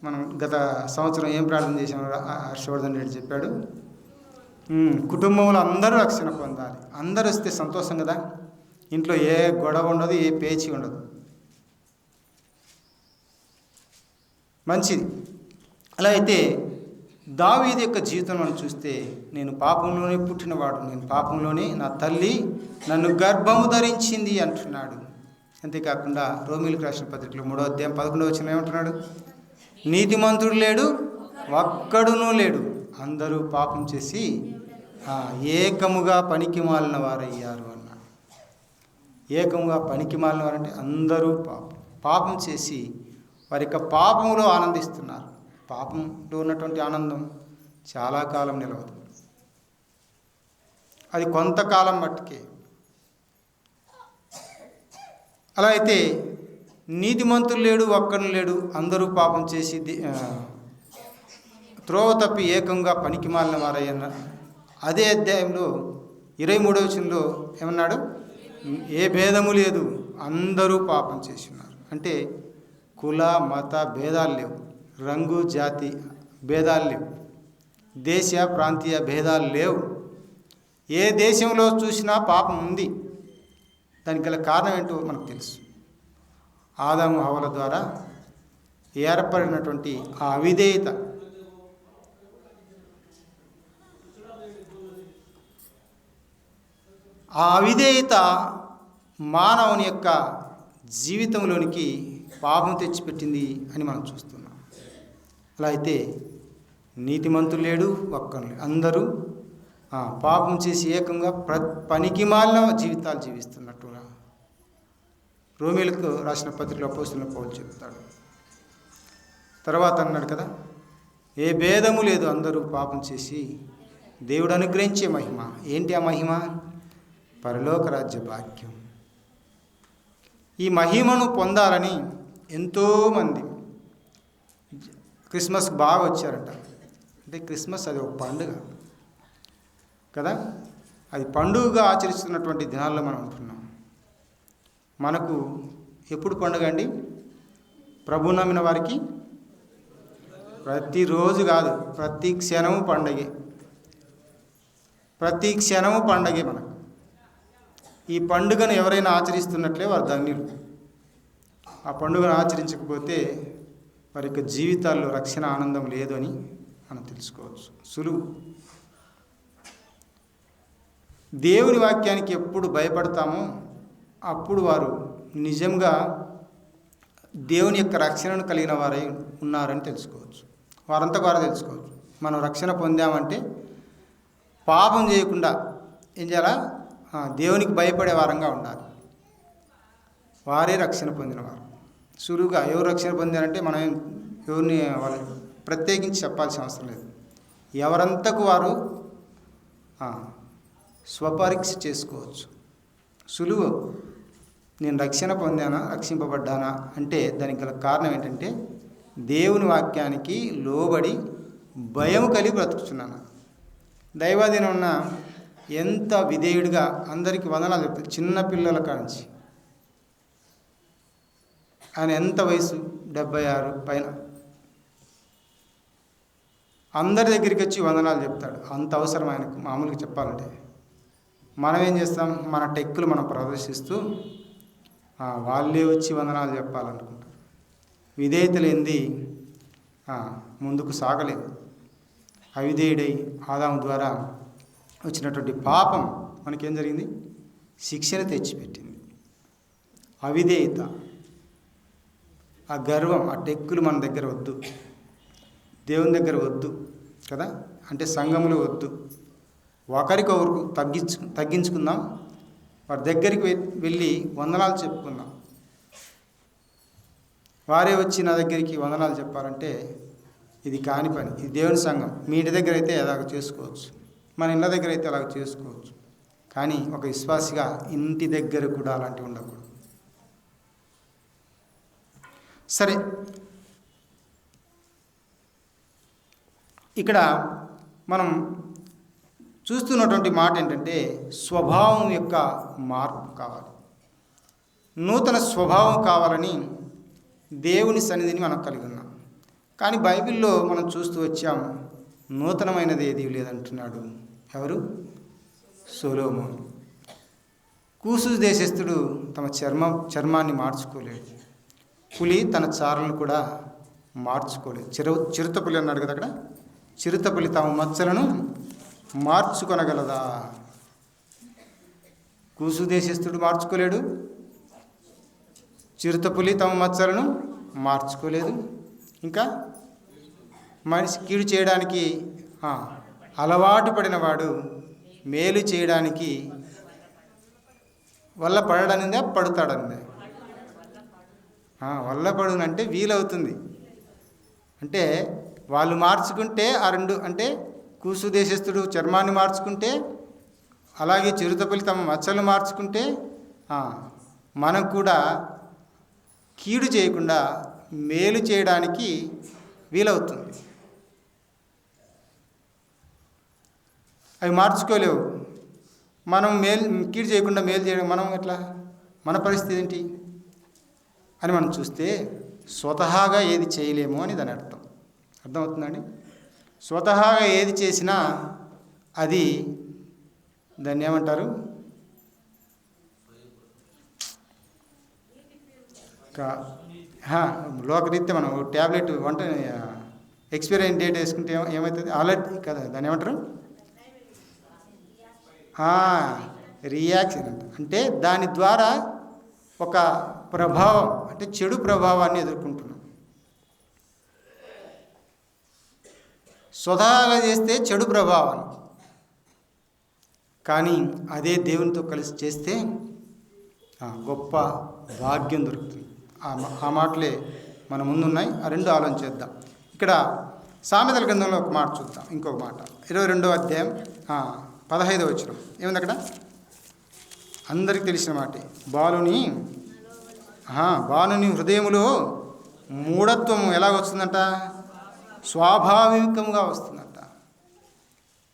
మనం గత సంవత్సరం ఏం ప్రార్థన చేసామో హర్షవర్ధన్ రెడ్డి చెప్పాడు. కుటుంబంలో అందరూ రక్షణ పొందాలి. అందరూ వస్తే సంతోషం కదా. ఇంట్లో ఏ గొడవ ఉండదు, ఏ పేచీ ఉండదు. మంచిది. అలా అయితే దావీదు యొక్క జీవితం మనం చూస్తే, నేను పాపంలోనే పుట్టినవాడు, నేను పాపంలోనే నా తల్లి నన్ను గర్భము ధరించింది అంటున్నాడు. అంతేకాకుండా రోమీయులకు రాసిన పత్రికలో 3వ అధ్యాయం 11వ వచనం ఏమంటున్నాడు? నీతిమంతుడు లేడు, ఒక్కడునూ లేడు, అందరూ పాపం చేసి ఏకముగా పనికి మాలిన వారయ్యారు అన్నాడు. ఏకముగా పనికి మాలిన వారంటే అందరూ పాపం చేసి వారి యొక్క పాపంలో ఆనందిస్తున్నారు. పాపంలో ఉన్నటువంటి ఆనందం చాలా కాలం నిలవదు, అది కొంతకాలం మట్టుకే. అలా అయితే నీతిమంతులు లేడు, ఒక్కడు లేడు, అందరూ పాపం చేసి త్రోవ తప్పి ఏకంగా పనికి మాలిన వారయ్యన్న. అదే అధ్యాయంలో 23వ వచనంలో ఏమన్నాడు? ఏ భేదము లేదు, అందరూ పాపం చేసి ఉన్నారు. అంటే కుల మత భేదాలు లేవు, రంగు జాతి భేదాలు లేవు, దేశ ప్రాంతీయ భేదాలు లేవు. ఏ దేశంలో చూసినా పాపం ఉంది. దానికి గల కారణం ఏంటో మనకు తెలుసు. ఆదాము హవ్వల ద్వారా ఏర్పడినటువంటి ఆ అవిధేయత, ఆ అవిధేయత మానవుని యొక్క జీవితంలోనికి పాపం తెచ్చిపెట్టింది అని మనం చూస్తున్నాం. అలా అయితే నీతిమంతులు లేడు, ఒక్కడు లేడు, అందరూ పాపం చేసి ఏకంగా పనికి మాలిన జీవితాలు జీవిస్తున్నట్టుగా రోమీయులకు రాసిన పత్రికలో అపోస్తలుడైన పౌలు చెప్తాడు. తర్వాత అన్నాడు కదా, ఏ భేదము లేదు, అందరూ పాపం చేసి దేవుడు అనుగ్రహించే మహిమ. ఏంటి ఆ మహిమ? పరలోక రాజ్య భాగ్యం. ఈ మహిమను పొందాలని ఎంతోమంది క్రిస్మస్కి బాగా వచ్చారంట. అంటే క్రిస్మస్ అది ఒక పండుగ కదా, అది పండుగగా ఆచరిస్తున్నటువంటి దినాల్లో మనం ఉంటున్నాం. మనకు ఎప్పుడు పండుగ అండి? ప్రభు నమ్మిన వారికి ప్రతిరోజు కాదు, ప్రతి క్షణము పండగే. ప్రతి క్షణము పండగే మనకు. ఈ పండుగను ఎవరైనా ఆచరిస్తున్నట్లే వారు ధన్యులు. ఆ పండుగను ఆచరించకపోతే వారి యొక్క జీవితాల్లో రక్షణ ఆనందం లేదు అని మనం తెలుసుకోవచ్చు. సులువు. దేవుని వాక్యానికి ఎప్పుడు భయపడతామో అప్పుడు వారు నిజంగా దేవుని యొక్క రక్షణను కలిగిన వారై ఉన్నారని తెలుసుకోవచ్చు. వారంతా వారు తెలుసుకోవచ్చు. మనం రక్షణ పొందామంటే పాపం చేయకుండా ఏం చేయాలా? దేవునికి భయపడే వారంగా ఉండాలి. వారే రక్షణ పొందినవారు. సులువుగా ఎవరు రక్షణ పొందారంటే మనం ఎవరిని వాళ్ళు ప్రత్యేకించి చెప్పాల్సిన అవసరం లేదు. ఎవరంతకు వారు స్వపరీక్ష చేసుకోవచ్చు. సులువు. నేను రక్షణ పొందానా, రక్షింపబడ్డానా అంటే దానికి గల కారణం ఏంటంటే దేవుని వాక్యానికి లోబడి భయం కలిగి బ్రతుకుతున్నాను. దైవాధీనం ఉన్న ఎంత విధేయుడిగా అందరికీ వందనాలు చెప్తారు. చిన్నపిల్లల కాంచి ఆయన ఎంత వయసు? 76 పైన. అందరి దగ్గరికి వచ్చి వందనాలు చెప్తాడు. అంత అవసరం ఆయనకు. మామూలుగా చెప్పాలంటే మనం ఏం చేస్తాం? మన టెక్కులు మనం ప్రదర్శిస్తూ వాళ్ళే వచ్చి వందనాలు చెప్పాలనుకుంటారు. విధేయత లేనిది ముందుకు సాగలేదు. అవిధేయుడై ఆదాము ద్వారా వచ్చినటువంటి పాపం మనకేం జరిగింది? శిక్షణ తెచ్చిపెట్టింది. అవిధేయత, ఆ గర్వం, ఆ టెక్కులు మన దగ్గర వద్దు, దేవుని దగ్గర వద్దు కదా. అంటే సంఘంలో వద్దు. ఒకరికొకరు తగ్గించుకుందాం. వారి దగ్గరికి వెళ్ళి వందనాలు చెప్పుకుందాం. వారే వచ్చి నా దగ్గరికి వందనాలు చెప్పాలంటే ఇది కాని పని. ఇది దేవుని సంఘం. మీ ఇంటి దగ్గర అయితే ఎలాగ చేసుకోవచ్చు. మన ఇళ్ళ దగ్గర అయితే అలా చేసుకోవచ్చు, కానీ ఒక విశ్వాసిగా ఇంటి దగ్గర కూడా అలాంటివి ఉండకూడదు. సరే, ఇక్కడ మనం చూస్తున్నటువంటి మాట ఏంటంటే స్వభావం యొక్క మార్పు కావాలి. నూతన స్వభావం కావాలని దేవుని సన్నిధిని మనం కలిగి ఉన్నాం. కానీ బైబిల్లో మనం చూస్తూ వచ్చాం, నూతనమైనది ఏది లేదంటున్నాడు. ఎవరు? సొలొమోను. కూసు దేశస్థుడు తమ చర్మాన్ని మార్చుకోలేడు. పులి తన చారలను కూడా మార్చుకోలేదు. చిరుతపులి అన్నాడు కదా అక్కడ. చిరుతపులి తమ మచ్చలను మార్చుకొనగలదా? కూసు దేశస్థుడు మార్చుకోలేడు, చిరుతపులి తమ మచ్చలను మార్చుకోలేదు. ఇంకా మనిషి కీడు చేయడానికి అలవాటు పడినవాడు మేలు చేయడానికి వల్ల పడడానిందా పడుతాడనిందా? వల్ల పడునంటే వీలవుతుంది. అంటే వాళ్ళు మార్చుకుంటే ఆ రెండు, అంటే కూసు దేశస్థుడు చర్మాన్ని మార్చుకుంటే, అలాగే చిరుతపులి తమ మచ్చలు మార్చుకుంటే మనం కూడా కీడు చేయకుండా మేలు చేయడానికి వీలవుతుంది. అవి మార్చుకోలేవు. మనం కీడు చేయకుండా మేలు చేయడం మనం ఎట్లా? మన పరిస్థితి ఏంటి అని మనం చూస్తే స్వతహాగా ఏది చేయలేము అని దాని అర్థం. అర్థమవుతుందండి? స్వతహాగా ఏది చేసినా అది దాన్ని ఏమంటారు? లోకరీత్యా మనం ట్యాబ్లెట్ ఎక్స్పైరీ డేట్ వేసుకుంటే ఏమవుతుంది? ఆల్రెడీ కదా, దాన్ని ఏమంటారు? రియాక్షన్ అంటే దాని ద్వారా ఒక ప్రభావం, అంటే చెడు ప్రభావాన్ని ఎదుర్కొంటున్నాం. స్వతహాగా చేస్తే చెడు ప్రభావాలు, కానీ అదే దేవునితో కలిసి చేస్తే గొప్ప భాగ్యం దొరుకుతుంది. ఆ మాటలే మన ముందున్నాయి. ఆ రెండు ఆలోచించేద్దాం. ఇక్కడ సామెతల గ్రంథంలో ఒక మాట చూద్దాం. ఇంకొక మాట 22వ అధ్యాయం 15వ వచనం ఏముంది అక్కడ? అందరికీ తెలిసిన మాటే. బాలుని హృదయములో మూఢత్వం ఎలా వస్తుందంట? స్వాభావికంగా వస్తుందంట.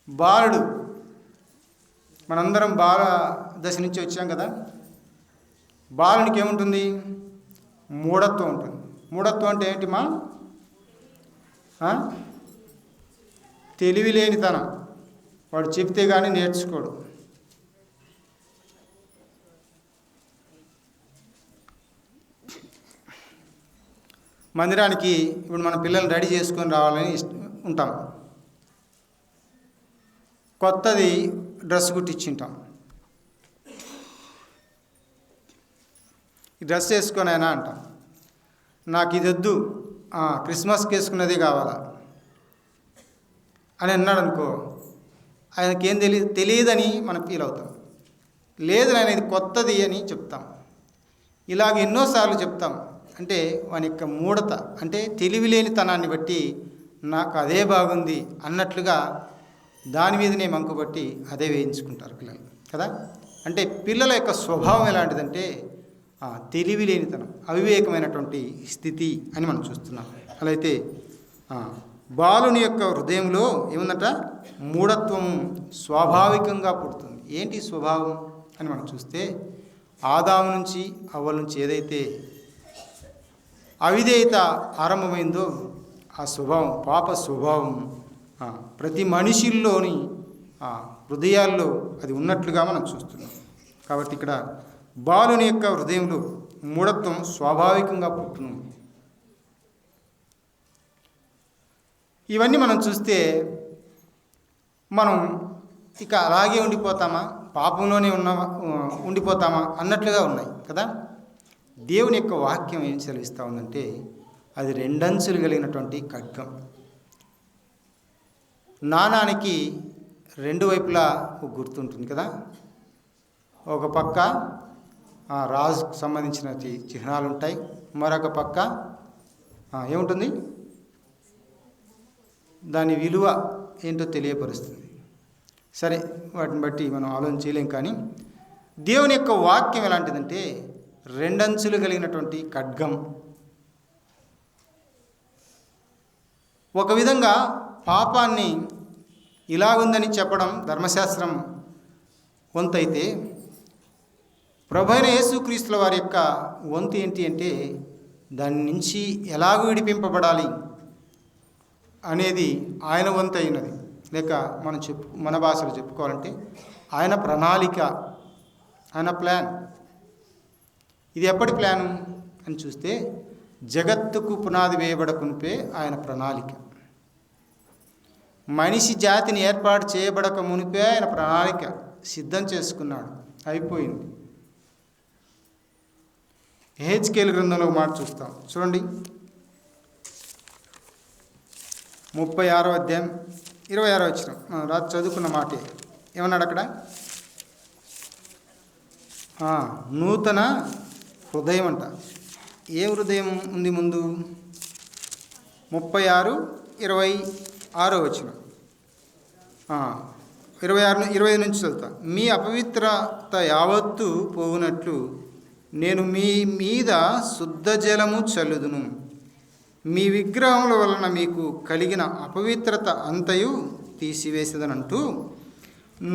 బాలుడు, మనందరం బాల దశ నుంచి వచ్చాం కదా. బాలునికి ఏముంటుంది? మూఢత్వం ఉంటుంది. మూఢత్వం అంటే ఏంటి మా? తెలివి లేనితనం. వాడు చెప్తే కానీ నేర్చుకోడు. మందిరానికి ఇప్పుడు మన పిల్లల్ని రెడీ చేసుకొని రావాలని ఉంటాం. కొత్తది డ్రెస్ కుట్టించుంటాం. ఈ డ్రెస్ వేసుకొని అయినా అంటాం, నాకు ఇది వద్దు, క్రిస్మస్కి వేసుకున్నదే కావాలా అని అన్నాడు అనుకో, ఆయనకేం తెలియదని మనం ఫీల్ అవుతాం. లేదు నేను ఇది కొత్తది అని చెప్తాం. ఇలాగ ఎన్నోసార్లు చెప్తాం. అంటే వాని యొక్క మూఢత, అంటే తెలివిలేనితనాన్ని బట్టి నాకు అదే బాగుంది అన్నట్లుగా దాని మీదనే మంకుబట్టి అదే వేయించుకుంటారు పిల్లలు కదా. అంటే పిల్లల యొక్క స్వభావం ఎలాంటిదంటే తెలివిలేనితనం, అవివేకమైనటువంటి స్థితి అని మనం చూస్తున్నాం. అలా అయితే బాలుని యొక్క హృదయంలో ఏముందట? మూఢత్వం స్వాభావికంగా పుడుతుంది. ఏంటి స్వభావం అని మనం చూస్తే, ఆదాము నుంచి అవ్వల నుంచి ఏదైతే అవిధేయత ఆరంభమైందో ఆ స్వభావం, పాప స్వభావం ప్రతి మనిషిల్లోని హృదయాల్లో అది ఉన్నట్లుగా మనం చూస్తున్నాం. కాబట్టి ఇక్కడ బాలుని యొక్క హృదయంలో మూఢత్వం స్వాభావికంగా పుట్టును. ఇవన్నీ మనం చూస్తే మనం ఇక అలాగే ఉండిపోతామా, పాపంలోనే ఉండిపోతామా అన్నట్లుగా ఉన్నాయి కదా. దేవుని యొక్క వాక్యం ఏం సెలవిస్తూ ఉందంటే, అది రెండంచులు కలిగినటువంటి ఖడ్గం. నాణానికి రెండు వైపులా ఒక గుర్తుంటుంది కదా. ఒక పక్క రాజుకు సంబంధించిన చిహ్నాలు ఉంటాయి, మరొక పక్క ఏముంటుంది? దాని విలువ ఏంటో తెలియపరుస్తుంది. సరే, వాటిని బట్టి మనం ఆలోచన చేయలేం. కానీ దేవుని యొక్క వాక్యం ఎలాంటిదంటే రెండంచులు కలిగినటువంటి ఖడ్గం. ఒక విధంగా పాపాన్ని ఇలాగుందని చెప్పడం ధర్మశాస్త్రం వంతైతే, ప్రభువైన యేసుక్రీస్తుల వారి యొక్క వంతు ఏంటి అంటే దాని నుంచి ఎలాగూ విడిపింపబడాలి అనేది ఆయన వంతు అయినది. లేక మన భాషలో చెప్పుకోవాలంటే ఆయన ప్రణాళిక, ఆయన ప్లాన్. ఇది ఎప్పటి ప్లాను అని చూస్తే జగత్తుకు పునాది వేయబడకునిపే ఆయన ప్రణాళిక. మనిషి జాతిని ఏర్పాటు చేయబడక మునిపే ఆయన ప్రణాళిక సిద్ధం చేసుకున్నాడు, అయిపోయింది. యెహెజ్కేలు గ్రంథంలో మాట చూస్తాం, చూడండి. 36వ అధ్యాయం 26వ వచనం మనం రాత్రి చదువుకున్న మాటే. ఏమన్నాడు అక్కడ? నూతన హృదయం అంట. ఏ హృదయం ఉంది ముందు? 36:26వ వచనం. 26 నుంచి చదువుతా. మీ అపవిత్రత యావత్తు పోవునట్లు నేను మీ మీద శుద్ధ జలము చల్లుదును, మీ విగ్రహముల వలన మీకు కలిగిన అపవిత్రత అంతయు తీసివేసేదనంటూ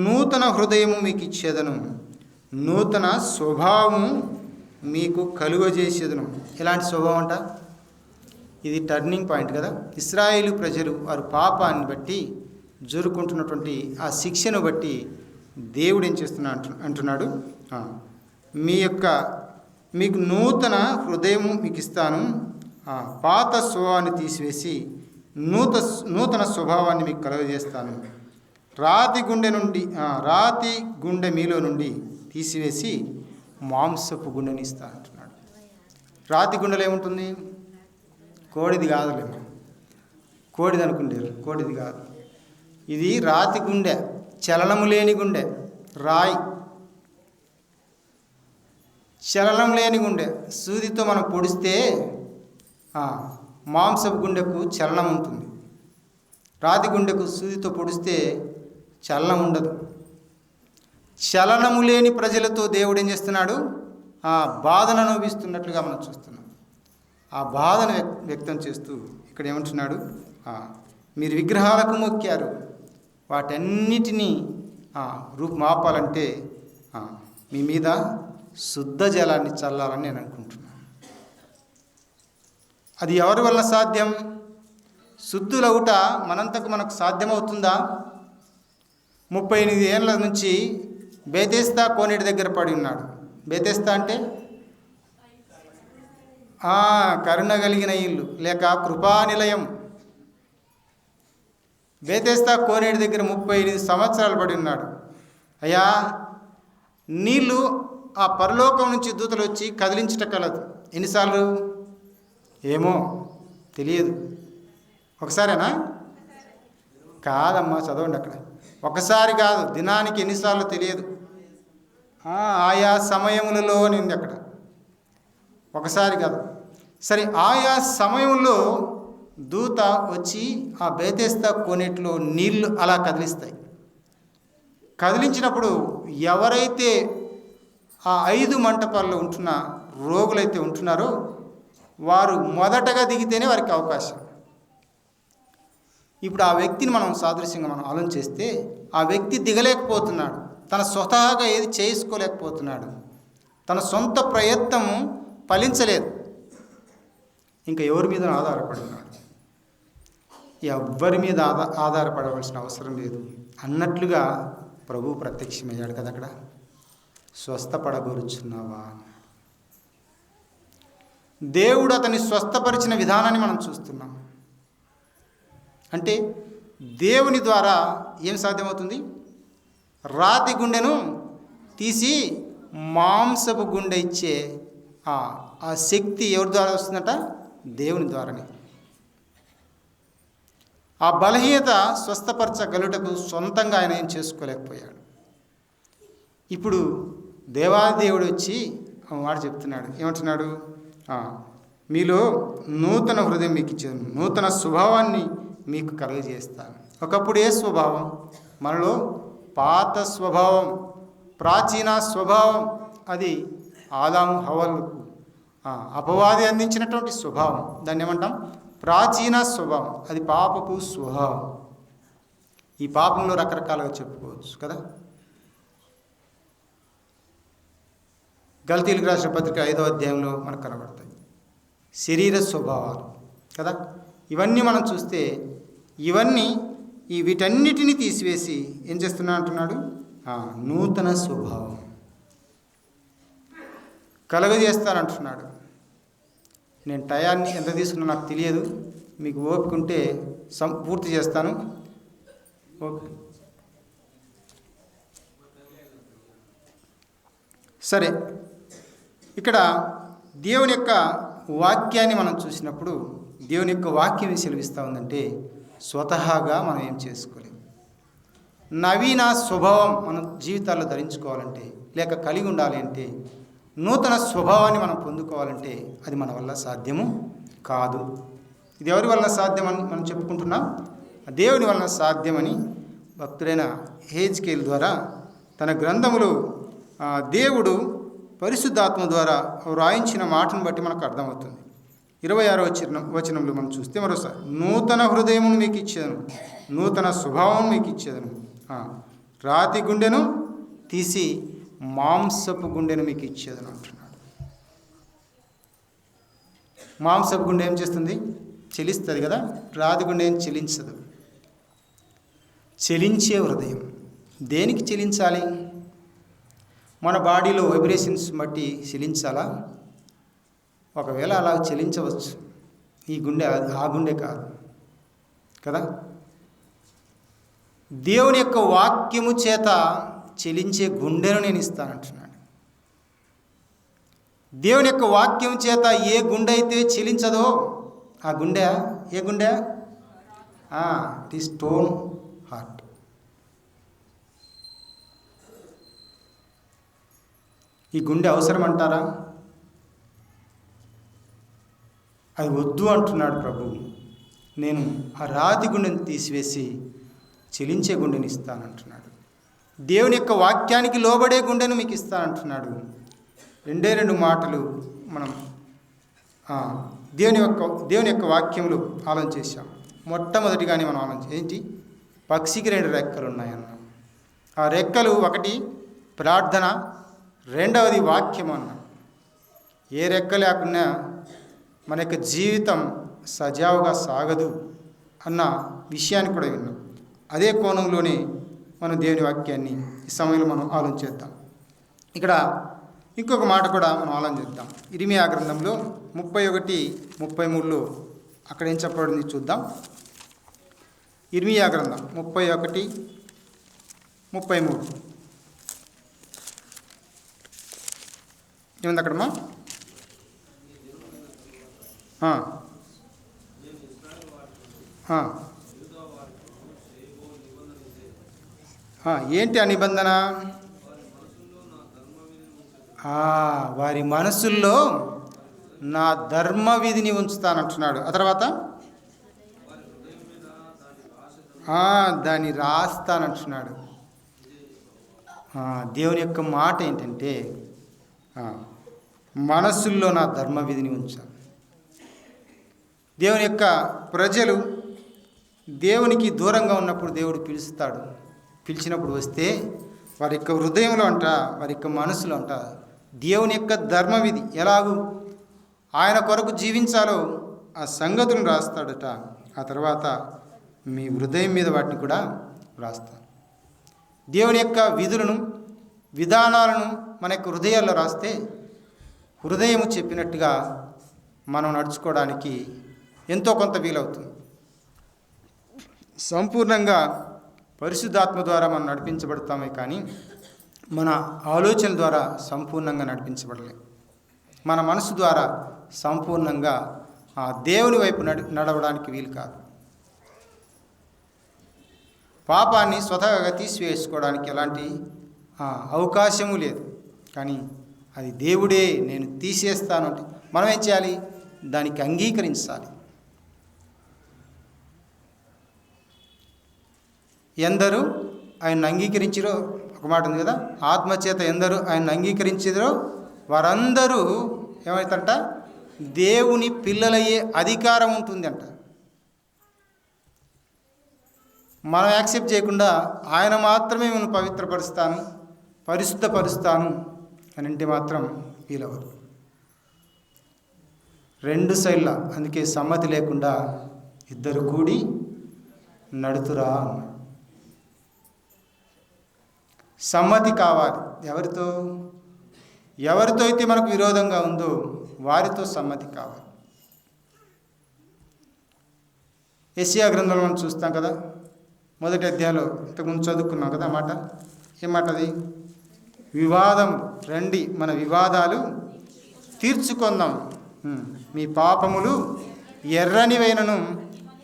నూతన హృదయము మీకు ఇచ్చేదను, నూతన స్వభావము మీకు కలుగజేసేదను. ఎలాంటి స్వభావం అంట? ఇది టర్నింగ్ పాయింట్ కదా. ఇశ్రాయేలు ప్రజలు వారు పాపాన్ని బట్టి జరుపుకుంటున్నటువంటి ఆ శిక్షను బట్టి దేవుడు ఏం చేస్తున్నా అంటున్నాడు, మీకు నూతన హృదయము మీకు ఇస్తాను, పాత స్వభావాన్ని తీసివేసి నూతన స్వభావాన్ని మీకు కలుగజేస్తాను, రాతి గుండె మీలో నుండి తీసివేసి మాంసపు గుండెని ఇస్తాను అంటున్నాడు. రాతి గుండెలో ఏముంటుంది? కోడిది కాదులేమో, కోడిది అనుకుంటారు, కోడిది కాదు. ఇది రాతి గుండె, చలనము లేని గుండె, రాయి, చలనం లేని గుండె. సూదితో మనం పొడిస్తే మాంసపు గుండెకు చలనం ఉంటుంది, రాతి గుండెకు సూదితో పొడిస్తే చలనం ఉండదు. చలనము లేని ప్రజలతో దేవుడు ఏం చేస్తున్నాడు? బాధను అనుభవిస్తున్నట్లుగా మనం చూస్తున్నాం. ఆ బాధను వ్యక్తం చేస్తూ ఇక్కడ ఏమంటున్నాడు? మీరు విగ్రహాలకు మొక్కారు, వాటన్నిటినీ రూపుమాపాలంటే మీ మీద శుద్ధ జలాన్ని చల్లాలని నేను అనుకుంటున్నాను. అది ఎవరి వల్ల సాధ్యం? శుద్ధులవుట మనంతకు మనకు సాధ్యమవుతుందా? 38 ఏళ్ళ నుంచి బేతెస్దా కోనేటి దగ్గర పడి ఉన్నాడు. బేతెస్దా అంటే కరుణ కలిగిన ఇల్లు లేక కృపానిలయం. బేతెస్దా కోనేటి దగ్గర 38 సంవత్సరాలు పడి ఉన్నాడు. అయ్యా, నీళ్ళు ఆ పరలోకం నుంచి దూతలు వచ్చి కదిలించట కలదు. ఎన్నిసార్లు ఏమో తెలియదు. ఒకసారేనా? కాదమ్మా, చదవండి అక్కడ. ఒకసారి కాదు, దినానికి ఎన్నిసార్లు తెలియదు. ఆయా సమయములలో నింది అక్కడ, ఒకసారి కాదు. సరే, ఆయా సమయంలో దూత వచ్చి ఆ బేతెస్దా కోనేటిలో నీళ్లు అలా కదిలిస్తాయి. కదిలించినప్పుడు ఎవరైతే ఆ 5 మంటపాల్లో ఉంటున్న రోగులైతే ఉంటున్నారో వారు మొదటగా దిగితేనే వారికి అవకాశం. ఇప్పుడు ఆ వ్యక్తిని మనం సాదృశ్యంగా మనం ఆలోచన చేస్తే ఆ వ్యక్తి దిగలేకపోతున్నాడు, తన స్వతహాగా ఏది చేసుకోలేకపోతున్నాడు, తన సొంత ప్రయత్నం ఫలించలేదు. ఇంకా ఎవరి మీద ఆధారపడి ఉన్నాడు? ఎవ్వరి మీద ఆధారపడవలసిన అవసరం లేదు అన్నట్లుగా ప్రభువు ప్రత్యక్షమయ్యాడు కదా అక్కడ. స్వస్థపడగోరుచున్నావా? దేవుడు అతన్ని స్వస్థపరిచిన విధానాన్ని మనం చూస్తున్నాం. అంటే దేవుని ద్వారా ఏం సాధ్యమవుతుంది? రాతి గుండెను తీసి మాంసపు గుండె ఇచ్చే ఆ శక్తి ఎవరి ద్వారా వస్తుందట? దేవుని ద్వారానే. ఆ బలహీనత స్వస్థపరచగలుటకు సొంతంగా ఆయన ఏం చేసుకోలేకపోయాడు. ఇప్పుడు దేవాదేవుడు వచ్చి మాట చెప్తున్నాడు. ఏమంటున్నాడు? మీలో నూతన హృదయం మీకు ఇచ్చాను, నూతన స్వభావాన్ని మీకు కలుగజేస్తాను. ఒకప్పుడు ఏ స్వభావం? మనలో పాత స్వభావం, ప్రాచీన స్వభావం, అది ఆదాము హవ్వలకు అపవాది అందించినటువంటి స్వభావం. దాన్ని ఏమంటాం? ప్రాచీన స్వభావం. అది పాపపు స్వభావం. ఈ పాపంలో రకరకాలుగా చెప్పుకోవచ్చు కదా. గలతీయులకు రాసిన పత్రిక 5వ అధ్యాయంలో మనకు కనబడతాయి శరీర స్వభావాలు కదా. ఇవన్నీ మనం చూస్తే వీటన్నిటిని తీసివేసి ఏం చేస్తున్నా అంటున్నాడు? నూతన స్వభావం కలుగజేస్తానంటున్నాడు. నేను టయాన్ని ఎంత తీసుకున్నా నాకు తెలియదు, మీకు ఓపిక ఉంటే పూర్తి చేస్తాను. ఓకే, సరే. ఇక్కడ దేవుని యొక్క వాక్యాన్ని మనం చూసినప్పుడు దేవుని యొక్క వాక్యం సెలవిస్తూ ఉందంటే స్వతహాగా మనం ఏం చేసుకోలేం. నవీన స్వభావం మన జీవితాల్లో ధరించుకోవాలంటే, లేక కలిగి ఉండాలి అంటే, నూతన స్వభావాన్ని మనం పొందుకోవాలంటే అది మన వల్ల సాధ్యము కాదు. ఇది ఎవరి వలన సాధ్యమని మనం చెప్పుకుంటున్నాం? దేవుని వలన సాధ్యమని భక్తుడైన హెజ్కేలు ద్వారా తన గ్రంథములో దేవుడు పరిశుద్ధాత్మ ద్వారా వ్రాయించిన మాటను బట్టి మనకు అర్థమవుతుంది. 26వ వచనంలో మనం చూస్తే మరోసారి, నూతన హృదయమును మీకు ఇచ్చేదను, నూతన స్వభావం మీకు ఇచ్చేదను, రాతి గుండెను తీసి మాంసపు గుండెను మీకు ఇచ్చేదను అంటున్నాడు. మాంసపు గుండె ఏం చేస్తుంది? చెలిస్తుంది కదా. రాతి గుండె ఏం చెలించదు. చెలించే హృదయం దేనికి చెలించాలి? మన బాడీలో వైబ్రేషన్స్ బట్టి చెలించాలా? ఒకవేళ అలా చెలించవచ్చు. ఈ గుండె ఆ గుండె కాదు కదా. దేవుని యొక్క వాక్యము చేత చెలించే గుండెను నేను ఇస్తానంటున్నాడు. దేవుని యొక్క వాక్యం చేత ఏ గుండె అయితే చెలించదో ఆ గుండె ఏ గుండె? It is stone heart. ఈ గుండె అవసరం అంటారా? అది వద్దు అంటున్నాడు ప్రభువు. నేను ఆ రాతి గుండెని తీసివేసి చెలించే గుండెని ఇస్తానంటున్నాడు. దేవుని యొక్క వాక్యానికి లోబడే గుండెను మీకు ఇస్తానంటున్నాడు. 2 మాటలు మనం దేవుని యొక్క వాక్యములు ఆలోచన చేశాం. మొట్టమొదటిగానే మనం ఆలోచన ఏంటి? పక్షికి 2 రెక్కలు ఉన్నాయన్నాం. ఆ రెక్కలు, ఒకటి ప్రార్థన, రెండవది వాక్యం అన్నాం. ఏ రెక్క లేకుండా మన యొక్క జీవితం సజావుగా సాగదు అన్న విషయాన్ని కూడా విన్నాం. అదే కోణంలోనే మనం దేవుని వాక్యాన్ని ఈ సమయంలో మనం ఆలోచన చేద్దాం. ఇక్కడ ఇంకొక మాట కూడా మనం ఆలోచన చేద్దాం. ఇర్మియా గ్రంథంలో 31:33లో అక్కడ ఏం చెప్పబడింది చూద్దాం. ఇర్మియా గ్రంథం 31:33 ఏముంది అక్కడమ్మా? ఏంటి ఆ నిబంధన? వారి మనసుల్లో నా ధర్మ విధిని ఉంచుతానంటున్నాడు. ఆ తర్వాత దాన్ని రాస్తానంటున్నాడు. దేవుని యొక్క మాట ఏంటంటే మనసుల్లో నా ధర్మ విధిని ఉంచాను. దేవుని యొక్క ప్రజలు దేవునికి దూరంగా ఉన్నప్పుడు దేవుడు పిలుస్తాడు. పిలిచినప్పుడు వస్తే వారి యొక్క హృదయంలో వారి యొక్క మనసులో దేవుని యొక్క ధర్మ విధి ఎలాగూ ఆయన కొరకు జీవించాలో ఆ సంగతులను రాస్తాడట. ఆ తర్వాత మీ హృదయం మీద వాటిని కూడా రాస్తాను. దేవుని యొక్క విధులను, విధానాలను మన యొక్క హృదయాల్లో రాస్తే హృదయము చెప్పినట్టుగా మనం నడుచుకోవడానికి ఎంతో కొంత వీలవుతుంది. సంపూర్ణంగా పరిశుద్ధాత్మ ద్వారా మనం నడిపించబడతామే కానీ మన ఆలోచన ద్వారా సంపూర్ణంగా నడిపించబడలేము. మన మనసు ద్వారా సంపూర్ణంగా దేవుని వైపు నడవడానికి వీలు కాదు. పాపాన్ని స్వతహాగా తీసివేసుకోవడానికి ఎలాంటి అవకాశము లేదు. కానీ అది దేవుడే నేను తీసేస్తాను అంటే మనం ఏం చేయాలి? దానికి అంగీకరించాలి. ఎందరూ ఆయన అంగీకరించిరో, ఒక మాట ఉంది కదా, ఆత్మచేత ఎందరూ ఆయన అంగీకరించిరో వారందరూ ఏమవుతారంట, దేవుని పిల్లలయ్యే అధికారం ఉంటుంది అంట. మనం యాక్సెప్ట్ చేయకుండా ఆయన మాత్రమే నేను పవిత్రపరుస్తాను, పరిశుద్ధపరుస్తాను అని అంటే మాత్రం వీలవరు. రెండు సైడ్ల, అందుకే సమ్మతి లేకుండా ఇద్దరు కూడి నడుతురా అన్నాడు. సమ్మతి కావాలి. ఎవరితో అయితే మనకు విరోధంగా ఉందో వారితో సమ్మతి కావాలి. యెషయా గ్రంథంలో మనం చూస్తాం కదా, మొదటి అధ్యాయంలో ఇంతకుముందు చదువుకున్నాం కదా మాట. ఏం మాట అది? వివాదం రండి, మన వివాదాలు తీర్చుకుందాం, మీ పాపములు ఎర్రనివైనను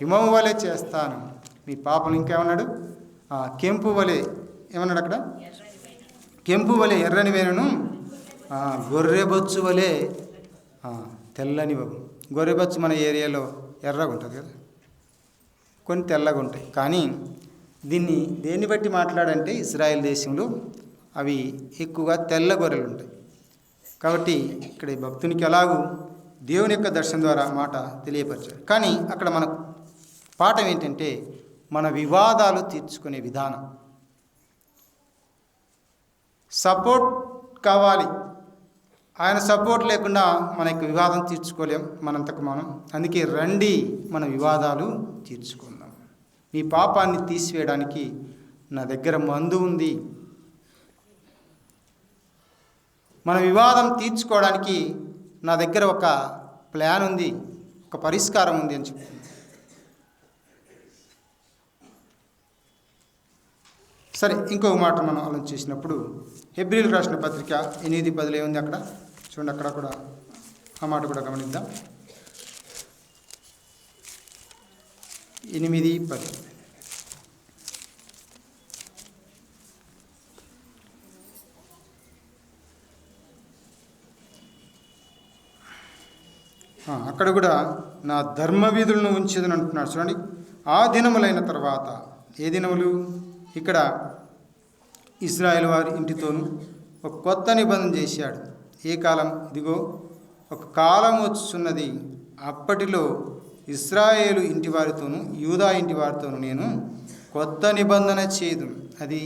హిమము వలె చేస్తాను. మీ పాపములు ఇంకేమన్నాడు, కెంపు వలె, ఏమన్నాడు అక్కడ, కెంపు వలె ఎర్రనివైనను గొర్రెబొచ్చు వలె తెల్లనివ్వవు. గొర్రెబొచ్చు మన ఏరియాలో ఎర్రగా ఉంటుంది కదా, కొన్ని తెల్లగా ఉంటాయి. కానీ దీన్ని దేన్ని బట్టి మాట్లాడంటే ఇజ్రాయెల్ దేశంలో అవి ఎక్కువగా తెల్ల గొర్రెలు ఉంటాయి. కాబట్టి ఇక్కడ ఈ భక్తునికి ఎలాగూ దేవుని యొక్క దర్శనం ద్వారా మాట తెలియపరిచాడు. కానీ అక్కడ మన పాఠం ఏంటంటే మన వివాదాలు తీర్చుకునే విధానం. సపోర్ట్ కావాలి. ఆయన సపోర్ట్ లేకుండా మన యొక్క వివాదం తీర్చుకోలేం మనంతకు మనం. అందుకే రండి మన వివాదాలు తీర్చుకుందాం. మీ పాపాన్ని తీసివేయడానికి నా దగ్గర మందు ఉంది. మన వివాదం తీర్చుకోవడానికి నా దగ్గర ఒక ప్లాన్ ఉంది, ఒక పరిష్కారం ఉంది అని చెప్తుంది. సరే, ఇంకొక మాట మనం ఆలోచించినప్పుడు హెబ్రీయులకు రాసిన పత్రిక 8:10 ఏముంది అక్కడ చూడండి. అక్కడ కూడా ఆ మాట కూడా గమనిద్దాం. 8:10 అక్కడ కూడా నా ధర్మవిధులను ఉంచేదని అంటున్నాడు. చూడండి, ఆ దినములైన తర్వాత, ఏ దినములు? ఇక్కడ ఇశ్రాయేలు వారి ఇంటితోనూ ఒక కొత్త నిబంధన చేశాడు. ఏ కాలం? ఇదిగో ఒక కాలం వచ్చున్నది, అప్పటిలో ఇశ్రాయేలు ఇంటి వారితోనూ యూదా ఇంటి వారితోనూ నేను కొత్త నిబంధన చేయుదును. అది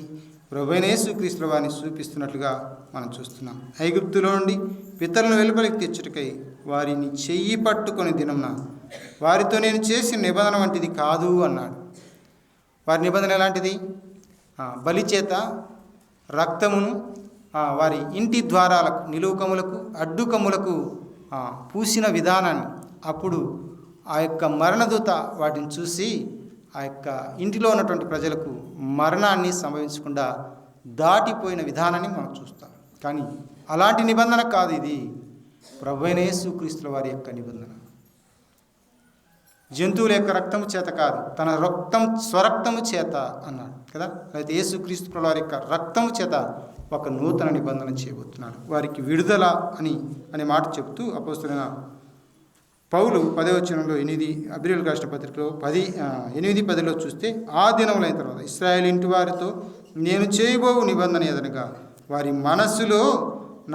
ప్రభువైన యేసుక్రీస్తు వారిని చూపిస్తున్నట్లుగా మనం చూస్తున్నాం. ఐగుప్తులో నుండి పితరులను వెలుపలికి తెచ్చుటకై వారిని చెయ్యి పట్టుకొని దినమున వారితో నేను చేసిన నిబంధన వంటిది కాదు అన్నాడు. వారి నిబంధన ఎలాంటిది? బలి చేత రక్తమును వారి ఇంటి ద్వారాలకు, నిలువుకములకు, అడ్డుకములకు పూసిన విధానాన్ని. అప్పుడు ఆ యొక్క మరణదూత వాటిని చూసి ఆ యొక్క ఇంటిలో ఉన్నటువంటి ప్రజలకు మరణాన్ని సంభవించకుండా దాటిపోయిన విధానాన్ని మనం చూస్తాం. కానీ అలాంటి నిబంధన కాదు ఇది. ప్రభువైన యేసుక్రీస్తు వారి యొక్క నిబంధన. జంతువుల యొక్క రక్తము చేత కాదు, తన స్వరక్తము చేత అన్నాడు కదా. అయితే యేసుక్రీస్తు వారి యొక్క రక్తము చేత ఒక నూతన నిబంధన చేయబోతున్నాడు. వారికి విడుదల అనే మాట చెప్తూ అపోస్తలుడైన పౌలు 10వ వచనంలో హెబ్రీయులకు రాసిన పత్రికలో 8:10 చూస్తే, ఆ దినములైన తర్వాత ఇశ్రాయేలు ఇంటి వారితో నేను చేయబోవు నిబంధన ఏదనగా వారి మనస్సులో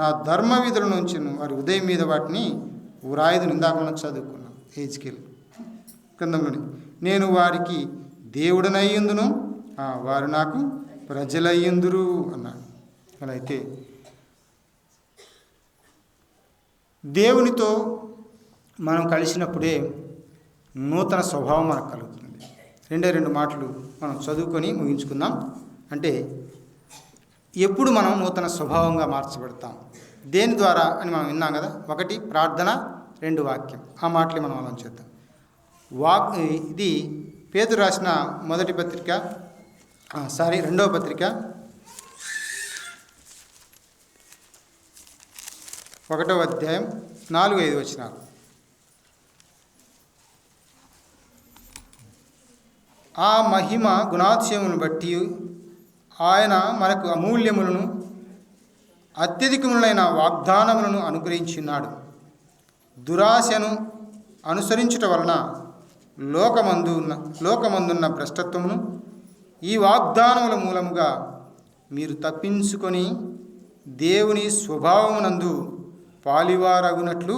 నా ధర్మ విధులను ఉంచెను, వారి ఉదయం మీద వాటిని వ్రాయదు. ఇందాక మనం చదువుకున్నాం హెజ్కేలు గ్రంథంలోని. నేను వారికి దేవుడనయ్యుందును, వారు నాకు ప్రజలయ్యుందురు అన్నాడు. అలా అయితే దేవునితో మనం కలిసినప్పుడే నూతన స్వభావం మనకు కలుగుతుంది. 2 మాటలు మనం చదువుకొని ముగించుకుందాం. అంటే ఎప్పుడు మనం నూతన స్వభావంగా మార్చబడతాం, దేని ద్వారా అని మనం విన్నాం కదా. 1 ప్రార్థన, 2 వాక్యం. ఆ మాటలు మనం ఆలోచిద్దాం. ఇది పేతురు రాసిన మొదటి పత్రిక, 2వ పత్రిక 1వ అధ్యాయం 4-5 వచనాలు. ఆ మహిమ గుణాతిశయములను బట్టి ఆయన మనకు అమూల్యములను అత్యధికములైన వాగ్దానములను అనుగ్రహించున్నాడు. దురాశను అనుసరించుట వలన లోకమందున్న భ్రష్టత్వమును ఈ వాగ్దానముల మూలముగా మీరు తప్పించుకొని దేవుని స్వభావమునందు పాలివారగునట్లు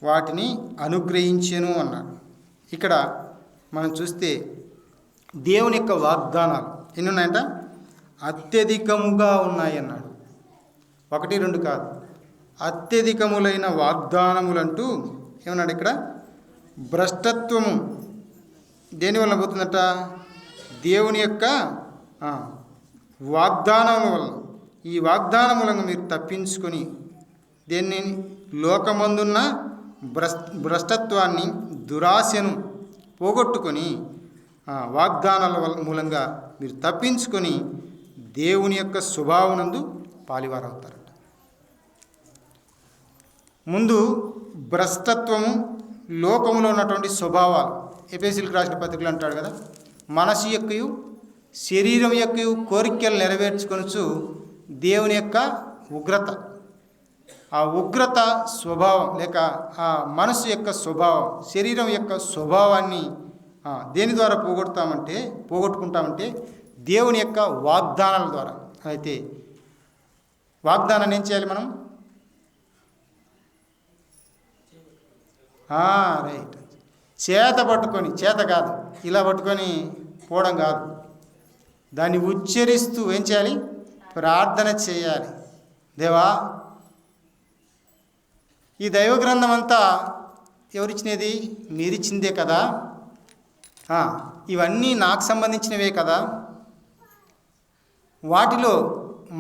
వాటిని అనుగ్రహించెను అన్నాడు. ఇక్కడ మనం చూస్తే దేవుని యొక్క వాగ్దానాలు ఎన్ని ఉన్నాయంట? అత్యధికముగా ఉన్నాయి అన్నాడు. 1, 2 కాదు, అత్యధికములైన వాగ్దానములంటూ ఏమన్నాడు ఇక్కడ? భ్రష్టత్వము దేనివల్ల పోతుందట? దేవుని యొక్క వాగ్దానముల వలన. ఈ వాగ్దానములను మీరు తప్పించుకొని దేన్ని? లోకమందున్న భ్రష్టత్వాన్ని, దురాశను పోగొట్టుకొని వాగ్దానాల మూలంగా మీరు తప్పించుకొని దేవుని యొక్క స్వభావనందు పాలివారవుతారట. ముందు భ్రష్టత్వము, లోకములో ఉన్నటువంటి స్వభావాలు. ఎఫెసీయులకు రాసిన పత్రికలు అంటాడు కదా, మనసు యొక్కయు శరీరం యొక్కయు కోరికలు నెరవేర్చుకొనుచు దేవుని యొక్క ఉగ్రత, ఆ ఉగ్రత స్వభావం లేక ఆ మనసు యొక్క స్వభావం, శరీరం యొక్క స్వభావాన్ని దేని ద్వారా పోగొట్టుకుంటామంటే దేవుని యొక్క వాగ్దానాల ద్వారా. అయితే వాగ్దానాన్ని ఏం చేయాలి మనం? రైట్, చేత పట్టుకొని, చేత కాదు ఇలా పట్టుకొని పోవడం కాదు, దాన్ని ఉచ్చరిస్తూ ఏం చేయాలి? ప్రార్థన చేయాలి. దేవా, ఈ దైవ గ్రంథం అంతా ఎవరిచ్చినది? మీరిచ్చిందే కదా. ఇవన్నీ నాకు సంబంధించినవే కదా. వాటిలో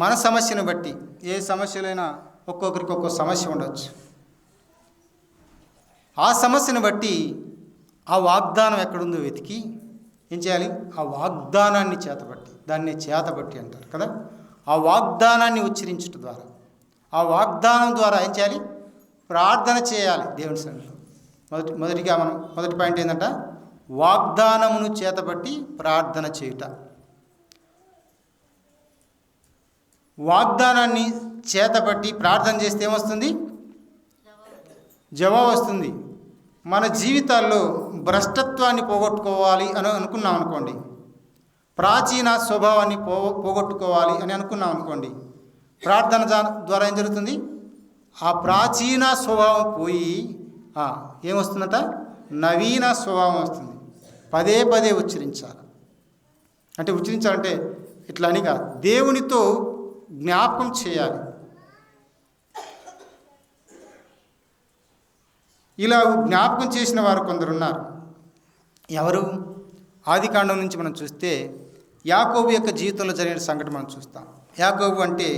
మన సమస్యను బట్టి, ఏ సమస్యలైనా ఒక్కొక్కరికి ఒక్కో సమస్య ఉండవచ్చు. ఆ సమస్యను బట్టి ఆ వాగ్దానం ఎక్కడుందో వెతికి ఏం చేయాలి? ఆ వాగ్దానాన్ని చేతబట్టి, దాన్ని చేతబట్టి అంటారు కదా. ఆ వాగ్దానాన్ని ఉచ్చరించడం ద్వారా, ఆ వాగ్దానం ద్వారా ఏం చేయాలి? ప్రార్థన చేయాలి దేవుని సన్నిధిలో. మొదటిగా మనం మొదటి పాయింట్ ఏంటంటే వాగ్దానమును చేతబట్టి ప్రార్థన చేయుట. వాగ్దానాన్ని చేతబట్టి ప్రార్థన చేస్తే ఏమొస్తుంది? జవాబు వస్తుంది. మన జీవితాల్లో భ్రష్టత్వాన్ని పోగొట్టుకోవాలి అని అనుకున్నాం అనుకోండి, ప్రాచీన స్వభావాన్ని పోగొట్టుకోవాలి అని అనుకున్నాం అనుకోండి, ప్రార్థన ద్వారా ఏం జరుగుతుంది? ఆ ప్రాచీన స్వభావం పోయి ఏమొస్తుందట? నవీన స్వభావం వస్తుంది. పదే పదే ఉచ్చరించాలి. అంటే ఉచ్చరించాలంటే ఇట్లా అనిగా దేవునితో జ్ఞాపకం చేయాలి. ఇలా జ్ఞాపకం చేసిన వారు కొందరున్నారు. ఎవరు? ఆదికాండం నుంచి మనం చూస్తే యాకోబు యొక్క జీవితంలో జరిగిన సంఘటన మనం చూస్తాం. యాకోబు అంటే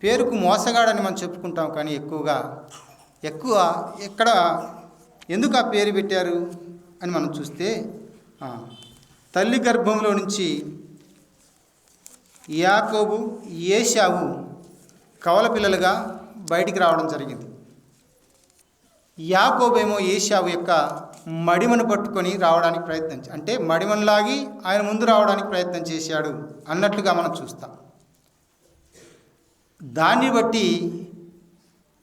పేరుకు మోసగాడని మనం చెప్పుకుంటాం, కానీ ఎక్కువ ఎక్కడ ఎందుకు ఆ పేరు పెట్టారు అని మనం చూస్తే తల్లి గర్భంలో నుంచి యాకోబు, ఏశావు కవల పిల్లలుగా బయటికి రావడం జరిగింది. యాకోబేమో ఏశావు యొక్క మడిమను పట్టుకొని రావడానికి ప్రయత్నించాడు. అంటే మడిమనులాగి ఆయన ముందు రావడానికి ప్రయత్నం చేశాడు అన్నట్లుగా మనం చూస్తాం. దాన్ని బట్టి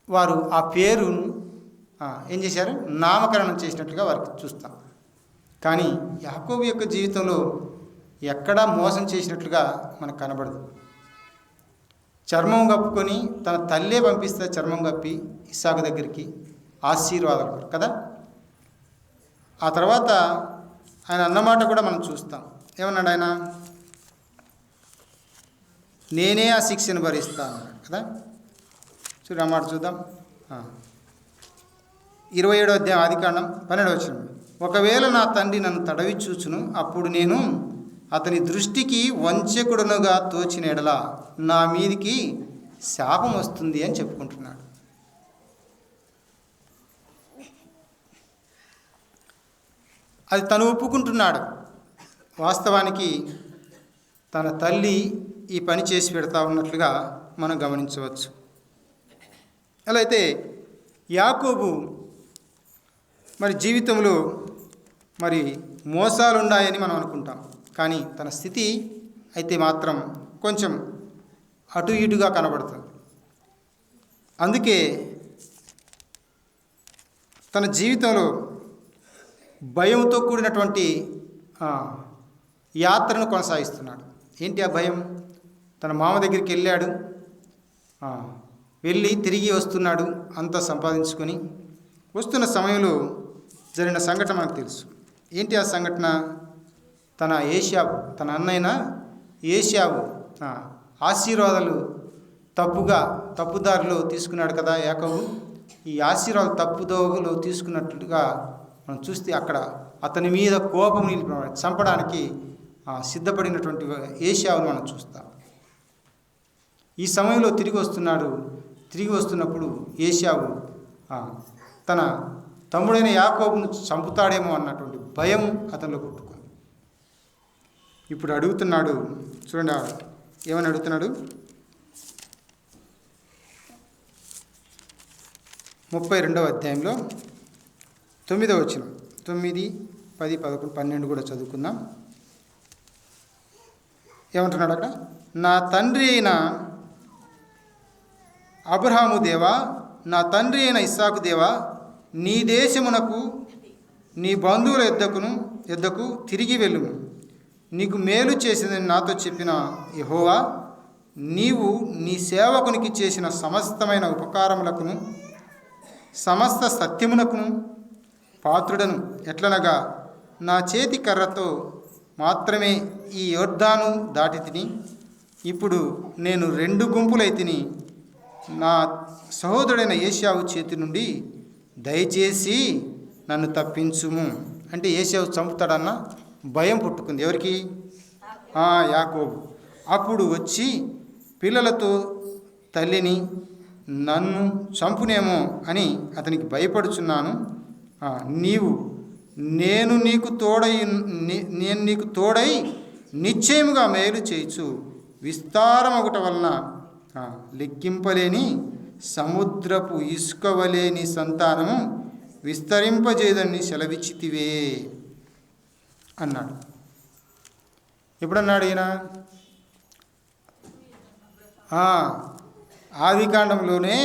వారు ఆ పేరును ఏం చేశారు? నామకరణం చేసినట్లుగా వారికి చూస్తాం. కానీ యాకోబు యొక్క జీవితంలో ఎక్కడా మోసం చేసినట్లుగా మనకు కనబడదు. చర్మం కప్పుకొని తన తల్లే పంపిస్తే చర్మం కప్పి ఇస్సాకు దగ్గరికి ఆశీర్వాదాలు కదా. ఆ తర్వాత ఆయన అన్నమాట కూడా మనం చూస్తాం. ఏమన్నాడు ఆయన? నేనే ఆ శిక్షను భరిస్తాను కదా. చూడు అన్నమాట చూద్దాం. 27వ అధ్యాయం ఆదికాండం 12వ వచనం. ఒకవేళ నా తండ్రి నన్ను తడవి చూచును, అప్పుడు నేను అతని దృష్టికి వంచకుడునుగా తోచిన ఎడల నా మీదికి శాపం వస్తుంది అని చెప్పుకుంటున్నాడు. అది తను ఒప్పుకుంటున్నాడు. వాస్తవానికి తన తల్లి ఈ పని చేసి పెడతా ఉన్నట్లుగా మనం గమనించవచ్చు. అలా అయితే యాకోబు మరి జీవితంలో మరి మోసాలు ఉన్నాయని మనం అనుకుంటాం, కానీ తన స్థితి అయితే మాత్రం కొంచెం అటు ఇటుగా కనబడుతుంది. అందుకే తన జీవితంలో భయంతో కూడినటువంటి యాత్రను కొనసాగిస్తున్నాడు. ఏంటి ఆ భయం? తన మామ దగ్గరికి వెళ్ళాడు, వెళ్ళి తిరిగి వస్తున్నాడు, అంతా సంపాదించుకొని వస్తున్న సమయంలో జరిగిన సంఘటన మనకు తెలుసు. ఏంటి ఆ సంఘటన? తన ఏశావు, తన అన్నైన ఏశావు ఆశీర్వాదాలు తప్పుదారిలో తీసుకున్నాడు కదా యాకోబు. ఈ ఆశీర్వాదాలు తప్పుదోవలో తీసుకున్నట్లుగా మనం చూస్తే అక్కడ అతని మీద కోపం నిలిపి చంపడానికి సిద్ధపడినటువంటి ఏశావును మనం చూస్తాం. ఈ సమయంలో తిరిగి వస్తున్నప్పుడు ఏశావు తన తమ్ముడైన యాకోబును చంపుతాడేమో అన్నటువంటి భయం అతనిలో పుట్టుకుంది. ఇప్పుడు అడుగుతున్నాడు, చూడండి ఏమని అడుగుతున్నాడు. 32వ అధ్యాయంలో 9వ వచనం, 9, 10, 11, 12 కూడా చదువుకుందాం. ఏమంటున్నాడు అక్కడ? నా తండ్రి అయిన అబ్రహాము దేవా, నా తండ్రి అయిన ఇస్సాకు దేవా, నీ దేశమునకు నీ బంధువుల యొద్దకు తిరిగి వెళ్ళుము. నీకు మేలు చేసిందని నాతో చెప్పిన యెహోవా, నీవు నీ సేవకునికి చేసిన సమస్తమైన ఉపకారములకును సమస్త సత్యమునకును పాత్రుడను. ఎట్లనగా నా చేతి కర్రతో మాత్రమే ఈ యొర్దాను దాటి తిని, ఇప్పుడు నేను 2 గుంపులైతిని. నా సహోదరుడైన ఏశావు చేతి నుండి దయచేసి నన్ను తప్పించుము. అంటే ఏశావు చంపుతాడన్న భయం పుట్టుకుంది. ఎవరికి? యాకోబు. అప్పుడు వచ్చి పిల్లలతో తల్లిని నన్ను చంపునేమో అని అతనికి భయపడుచున్నాను. నేను నీకు తోడై నిశ్చయముగా మేలు చేయుచు విస్తారమగుట వలన లెక్కింపలేని సముద్రపు ఇసుకవలేని సంతానము విస్తరింపజేయదని సెలవిచ్చితివే అన్నాడు. ఎప్పుడన్నాడు ఈయన? ఆదికాండంలోనే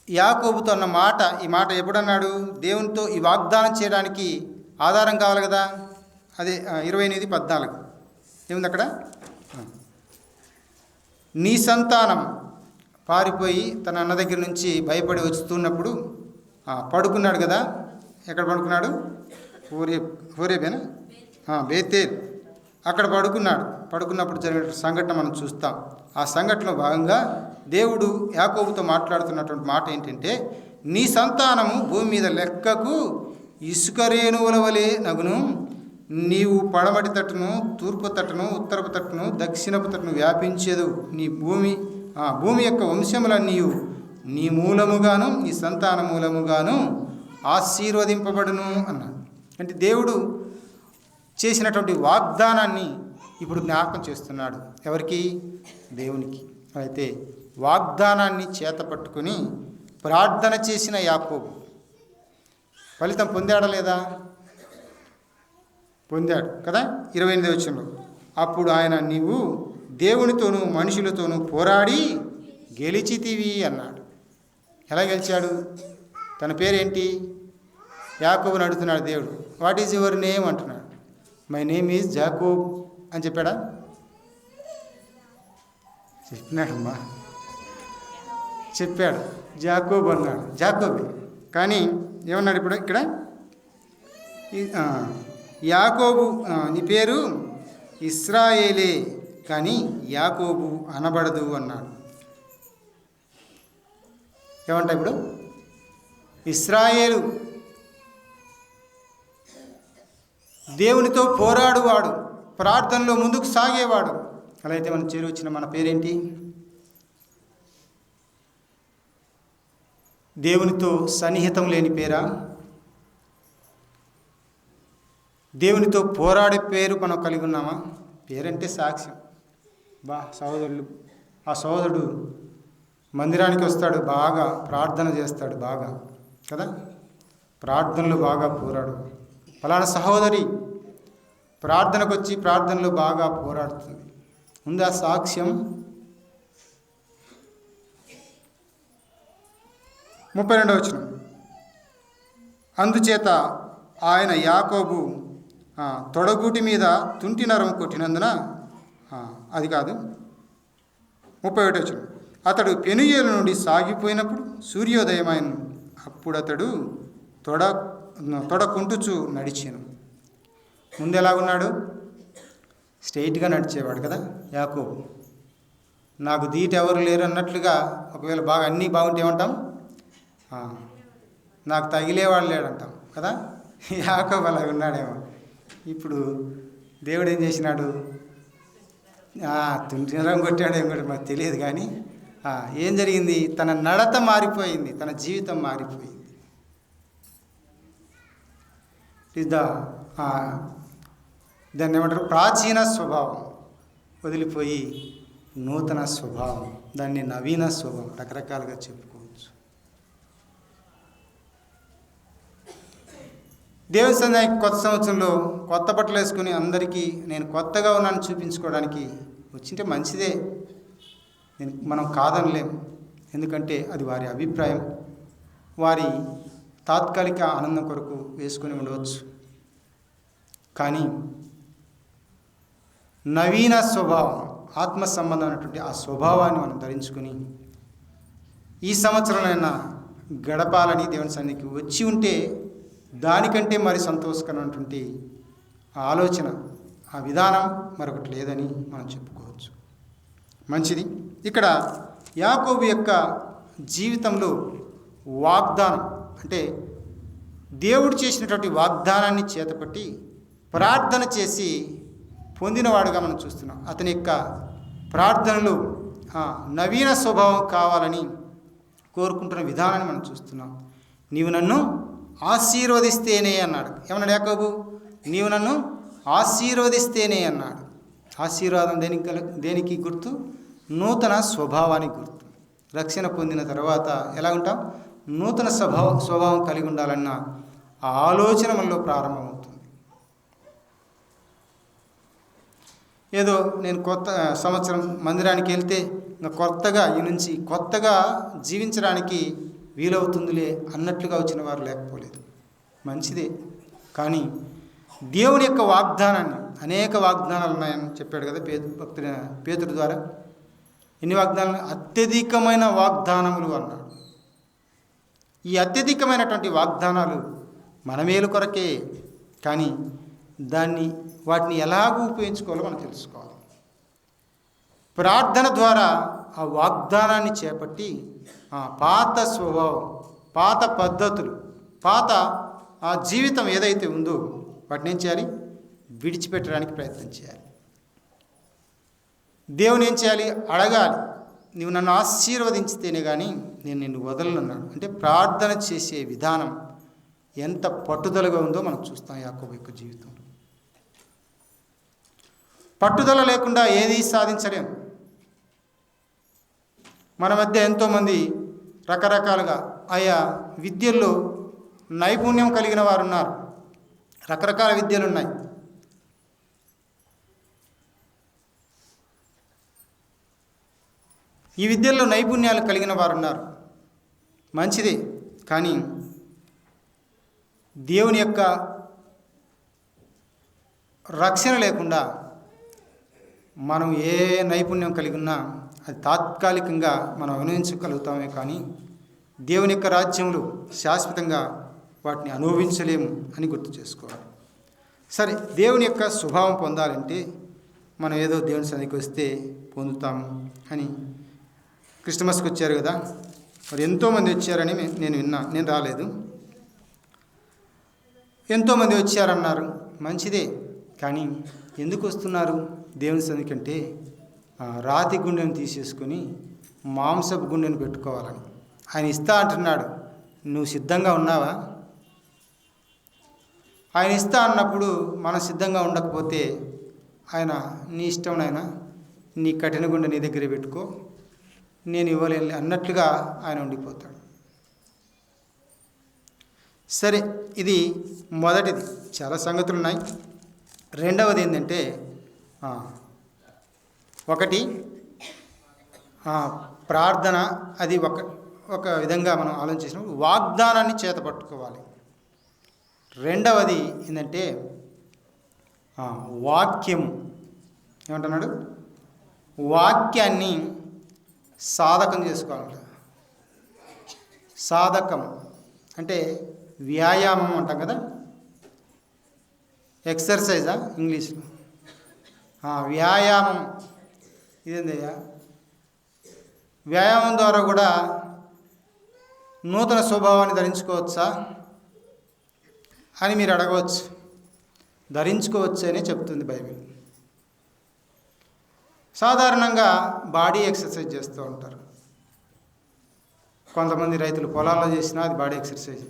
యాకోబుతో అన్న మాట. ఈ మాట ఎప్పుడన్నాడు? దేవునితో ఈ వాగ్దానం చేయడానికి ఆధారం కావాలి కదా. అదే 28:14 ఏముంది అక్కడ? నీ సంతానం పారిపోయి తన అన్న దగ్గర నుంచి భయపడి వస్తున్నప్పుడు పడుకున్నాడు కదా. ఎక్కడ పడుకున్నాడు? హోరేబేనా? బేతేల్. అక్కడ పడుకున్నప్పుడు జరిగిన సంఘటన మనం చూస్తాం. ఆ సంఘటనలో భాగంగా దేవుడు యాకోబుతో మాట్లాడుతున్నటువంటి మాట ఏంటంటే, నీ సంతానము భూమి మీద లెక్కకు ఇసుక రేణువుల వలె నగును. నీవు పడమటి తట్టును, తూర్పు తట్టును, ఉత్తరపు తట్టును, దక్షిణపు తట్టును వ్యాపించేదు. నీ భూమి యొక్క వంశములన్నీ నీ మూలముగాను నీ సంతాన మూలముగాను ఆశీర్వదింపబడును అన్నాడు. అంటే దేవుడు చేసినటువంటి వాగ్దానాన్ని ఇప్పుడు జ్ఞాపకం చేస్తున్నాడు. ఎవరికి? దేవునికి. అయితే వాగ్దానాన్ని చేతపట్టుకుని ప్రార్థన చేసిన యాకోబు ఫలితం పొందాడా లేదా? పొందాడు కదా. 28వ వచనంలో అప్పుడు ఆయన, నీవు దేవునితోనూ మనుషులతోనూ పోరాడి గెలిచితివి అన్నాడు. ఎలా గెలిచాడు? తన పేరేంటి? యాకోబుని అడుగుతున్నాడు దేవుడు. వాట్ ఈజ్ యువర్ నేమ్ అంటున్నాడు. మై నేమ్ ఈజ్ జాకోబ్ అని చెప్పాడా? చెప్పినాడమ్మా, చెప్పాడు. జాకోబ్ అన్నాడు. జాకోబే. కానీ ఏమన్నాడు ఇప్పుడు ఇక్కడ? యాకోబు నీ పేరు ఇస్రాయేలే కానీ యాకోబు అనబడదు అన్నాడు. ఏమంటా ఇప్పుడు? ఇస్రాయేలు దేవునితో పోరాడువాడు, ప్రార్థనలో ముందుకు సాగేవాడు. అలా అయితే మనం చేరువచ్చిన మన పేరేంటి? దేవునితో సన్నిహితం లేని పేరా? దేవునితో పోరాడే పేరు మనం కలిగి ఉన్నామా? పేరంటే సాక్ష్యం. సహోదరులు, ఆ సహోదరుడు మందిరానికి వస్తాడు, బాగా ప్రార్థన చేస్తాడు, బాగా కదా, ప్రార్థనలు బాగా పోరాడు. ఫలానా సహోదరి ప్రార్థనకు వచ్చి ప్రార్థనలో బాగా పోరాడుతుంది. ఉందా సాక్ష్యం? 32వ వచనం. అందుచేత ఆయన యాకోబు తొడగూటి మీద తుంటి నరం కొట్టినందున అది కాదు 31 వచనం. అతడు పెనుయేలు నుండి సాగిపోయినప్పుడు సూర్యోదయమైన అప్పుడు అతడు తొడకుంటుచు నడిచాను. ముందు ఎలాగున్నాడు? స్ట్రైట్గా నడిచేవాడు కదా యాకోబు. నాకు దీట ఎవరు లేరు అన్నట్లుగా, ఒకవేళ బాగా అన్నీ బాగుంటే ఏమంటాం? నాకు తగిలేవాడు లేడంటాం కదా. యాకోబు అలాగ ఉన్నాడేమో. ఇప్పుడు దేవుడు ఏం చేసినాడు? తుంటినరం కొట్టాడు ఏం కూడా మాకు తెలియదు, కానీ ఏం జరిగింది? తన నడత మారిపోయింది, తన జీవితం మారిపోయింది. దాన్ని ఏమంటారు? ప్రాచీన స్వభావం వదిలిపోయి నూతన స్వభావం, దాన్ని నవీన స్వభావం రకరకాలుగా చెప్పుకోవచ్చు. దేవుని సన్నిధికి కొత్త సంవత్సరంలో కొత్త బట్టలు వేసుకుని అందరికీ నేను కొత్తగా ఉన్నాను చూపించుకోవడానికి వచ్చింటే మంచిదే, మనం కాదనలేం. ఎందుకంటే అది వారి అభిప్రాయం, వారి తాత్కాలిక ఆనందం కొరకు వేసుకొని ఉండవచ్చు. కానీ నవీన స్వభావం, ఆత్మ సంబంధమైనటువంటి ఆ స్వభావాన్ని మనం ధరించుకొని ఈ సంవత్సరంలో గడపాలని దేవుని సన్నిధికి వచ్చి ఉంటే దానికంటే మరి సంతోషకరమైనటువంటి ఆలోచన, ఆ విధానం మరొకటి లేదని మనం చెప్పుకోవచ్చు. మంచిది. ఇక్కడ యాకోబు యొక్క జీవితంలో వాగ్దానం అంటే దేవుడు చేసినటువంటి వాగ్దానాన్ని చేతపట్టి ప్రార్థన చేసి పొందినవాడుగా మనం చూస్తున్నాం. అతని యొక్క ప్రార్థనలు నవీన స్వభావం కావాలని కోరుకుంటున్న విధానాన్ని మనం చూస్తున్నాం. నీవు నన్ను ఆశీర్వదిస్తేనే అన్నాడు. ఏమన్నాడు యాకోబు? నీవు నన్ను ఆశీర్వదిస్తేనే అన్నాడు. ఆశీర్వాదం దేనికి గుర్తు? నూతన స్వభావానికి గుర్తు. రక్షణ పొందిన తర్వాత ఎలా ఉంటాం? నూతన స్వభావం కలిగి ఉండాలన్న ఆ ఆలోచన మనలో ప్రారంభమవుతుంది. ఏదో నేను కొత్త సంవత్సరం మందిరానికి వెళ్తే ఇంకా కొత్తగా ఈ నుంచి కొత్తగా జీవించడానికి వీలవుతుందిలే అన్నట్లుగా వచ్చిన వారు లేకపోలేదు. మంచిదే. కానీ దేవుని యొక్క వాగ్దానాన్ని, అనేక వాగ్దానాలు ఉన్నాయని చెప్పాడు కదా పేతురు ద్వారా. ఎన్ని వాగ్దానాలు? అత్యధికమైన వాగ్దానములు అన్నాడు. ఈ అత్యధికమైనటువంటి వాగ్దానాలు మన మేలు కొరకే, కానీ వాటిని ఎలాగూ ఉపయోగించుకోవాలో మనం తెలుసుకోవాలి. ప్రార్థన ద్వారా ఆ వాగ్దానాన్ని చేపట్టి పాత స్వభావం, పాత పద్ధతులు, పాత ఆ జీవితం ఏదైతే ఉందో వాటిని ఏం చేయాలి? విడిచిపెట్టడానికి ప్రయత్నం చేయాలి. దేవుని ఏం చేయాలి? అడగాలి. నువ్వు నన్ను ఆశీర్వదించితేనే కానీ నేను నిన్ను వదలనన్నాడు. అంటే ప్రార్థన చేసే విధానం ఎంత పట్టుదలగా ఉందో మనం చూస్తాం యాకోబు యొక్క జీవితంలో. పట్టుదల లేకుండా ఏది సాధించలేం. మన మధ్య ఎంతోమంది రకరకాలుగా ఆయా విద్యల్లో నైపుణ్యం కలిగిన వారు ఉన్నారు. రకరకాల విద్యలు ఉన్నాయి. ఈ విద్యల్లో నైపుణ్యాలు కలిగిన వారు ఉన్నారు. మంచిదే. కానీ దేవుని యొక్క రక్షణ లేకుండా మనం ఏ నైపుణ్యం కలిగి ఉన్నా అది తాత్కాలికంగా మనం అనుభవించగలుగుతామే, కానీ దేవుని యొక్క రాజ్యంలో శాశ్వతంగా వాటిని అనుభవించలేము అని గుర్తు చేసుకోవాలి. సరే, దేవుని యొక్క స్వభావం పొందాలంటే మనం ఏదో దేవుని సన్నిధికి వస్తే పొందుతాము అని. క్రిస్మస్కి వచ్చారు కదా, మరి ఎంతోమంది వచ్చారని నేను విన్నా. నేను రాలేదు. ఎంతోమంది వచ్చారన్నారు. మంచిదే. కానీ ఎందుకు వస్తున్నారు దేవుని సన్నిధికి అంటే రాతి గుండెను తీసేసుకొని మాంసపు గుండెను పెట్టుకోవాలని ఆయన ఇస్తా అంటున్నాడు. నువ్వు సిద్ధంగా ఉన్నావా? ఆయన ఇస్తా అన్నప్పుడు మనం సిద్ధంగా ఉండకపోతే ఆయన నీ ఇష్టం నాయనా, నీ కఠిన గుండె నీ దగ్గరే పెట్టుకో, నేను ఇవ్వలేను అన్నట్లుగా ఆయన ఉండిపోతాడు. సరే, ఇది మొదటిది. చాలా సంగతులు ఉన్నాయి. రెండవది ఏంటంటే ఒకటి ప్రార్థన. అది ఒక విధంగా మనం ఆలోచించినప్పుడు వాగ్దానాన్ని చేతపట్టుకోవాలి. రెండవది ఏంటంటే వాక్యం ఏమంటున్నాడు? వాక్యాన్ని సాధకం చేసుకోవాలంట. సాధకం అంటే వ్యాయామం అంటాం కదా, ఎక్సర్సైజా ఇంగ్లీష్లో? వ్యాయామం. ఇదేందయ్యా? వ్యాయామం ద్వారా కూడా నూతన స్వభావాన్ని ధరించుకోవచ్చా అని మీరు అడగవచ్చు. ధరించుకోవచ్చు అనే చెప్తుంది బైబిల్. సాధారణంగా బాడీ ఎక్సర్సైజ్ చేస్తూ ఉంటారు. కొంతమంది రైతులు పొలాల్లో చేసినా అది బాడీ ఎక్సర్సైజ్.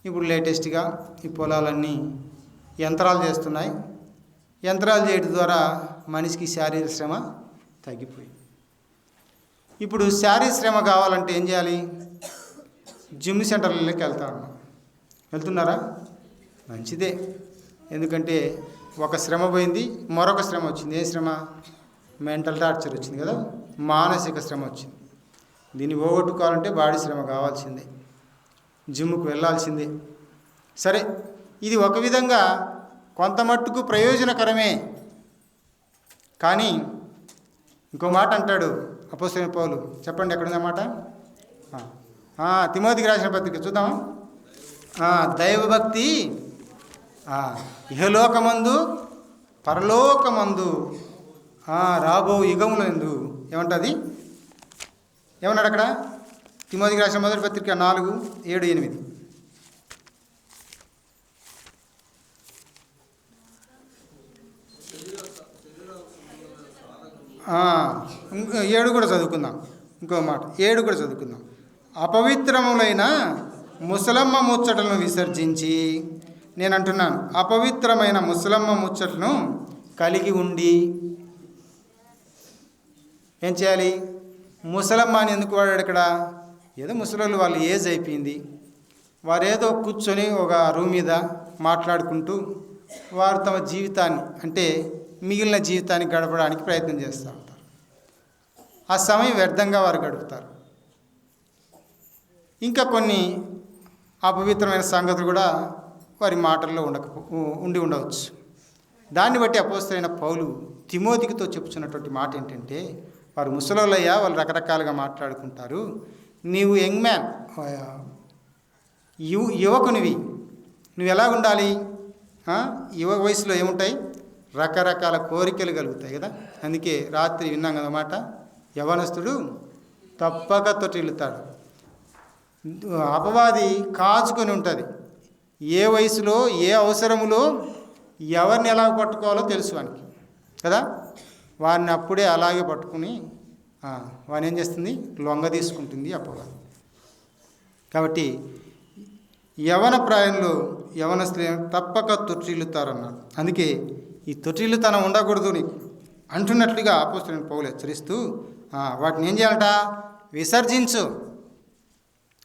ఇప్పుడు లేటెస్ట్గా ఈ పొలాలన్నీ యంత్రాలు చేస్తున్నాయి. యంత్రాలు చేయడం ద్వారా మనిషికి శారీరక శ్రమ తగ్గిపోయింది. ఇప్పుడు శారీరక శ్రమ కావాలంటే ఏం చేయాలి? జిమ్ సెంటర్లలోకి వెళ్తున్నారా? మంచిదే. ఎందుకంటే ఒక శ్రమ పోయింది, మరొక శ్రమ వచ్చింది. ఏ శ్రమ? మెంటల్ టార్చర్ వచ్చింది కదా, మానసిక శ్రమ వచ్చింది. దీన్ని పోగొట్టుకోవాలంటే బాడీ శ్రమ కావాల్సిందే, జిమ్కి వెళ్ళాల్సిందే. సరే, ఇది ఒక విధంగా కొంత మట్టుకు ప్రయోజనకరమే. కానీ ఇంకో మాట అంటాడు అపోస్తలుడైన పౌలు. చెప్పండి, ఎక్కడుంది మాట? తిమోతికి రాసిన పత్రిక చూద్దామా? దైవభక్తి ఇహలోకమందు పరలోకమందు రాబో యుగములందు ఏమంటుంది? ఏమన్నాడు అక్కడ? తిమోతికి రాసిన మొదటి పత్రిక 4:7-8. ఏడు కూడా చదువుకుందాం. ఇంకో మాట 7 కూడా చదువుకుందాం. అపవిత్రములైన ముసలమ్మ ముచ్చటలను విసర్జించి, నేను అంటున్నాను, అపవిత్రమైన ముసలమ్మ ముచ్చటను కలిగి ఉండి ఏం చేయాలి? ముసలమ్మ అని ఎందుకు వాడాడు ఇక్కడ? ఏదో ముసలోళ్ళు, వాళ్ళు ఏజ్ అయిపోయింది, వారు ఏదో కూర్చొని ఒక రూమ్ మీద మాట్లాడుకుంటూ వారు తమ జీవితాన్ని, అంటే మిగిలిన జీవితాన్ని గడపడానికి ప్రయత్నం చేస్తూ ఉంటారు. ఆ సమయం వ్యర్థంగా వారు గడుపుతారు. ఇంకా కొన్ని అపవిత్రమైన సంగతులు కూడా వారి మాటల్లో ఉండవచ్చు. దాన్ని బట్టి అపోస్తలుడైన పౌలు తిమోతికితో చెప్పుచున్నటువంటి మాట ఏంటంటే, వారు ముసలోళ్ళయ్యా, వాళ్ళు రకరకాలుగా మాట్లాడుకుంటారు. నీవు యంగ్ మ్యాన్, యువకునివి, నువ్వు ఎలా ఉండాలి? యువ వయసులో ఏముంటాయి? రకరకాల కోరికలు కలుగుతాయి కదా. అందుకే రాత్రి విన్నాం కదన్నమాట, యవనస్తుడు తప్పక తొట్టిల్లుతాడు. అపవాది కాచుకొని ఉంటుంది. ఏ వయసులో, ఏ అవసరములో ఎవరిని ఎలా పట్టుకోవాలో తెలుసు వానికి కదా. వారిని అప్పుడే అలాగే పట్టుకుని వాడిని ఏం చేస్తుంది? లొంగ తీసుకుంటుంది అపవాది. కాబట్టి యవన ప్రాయంలో యవనస్తులు తప్పక తొట్టిల్లుతారన్నాడు. అందుకే ఈ తొట్టిల్లుతనం ఉండకూడదు నీకు అంటున్నట్లుగా అపోస్తలుడైన పౌలు హెచ్చరిస్తూ వాటిని ఏం చేయాలట? విసర్జించు.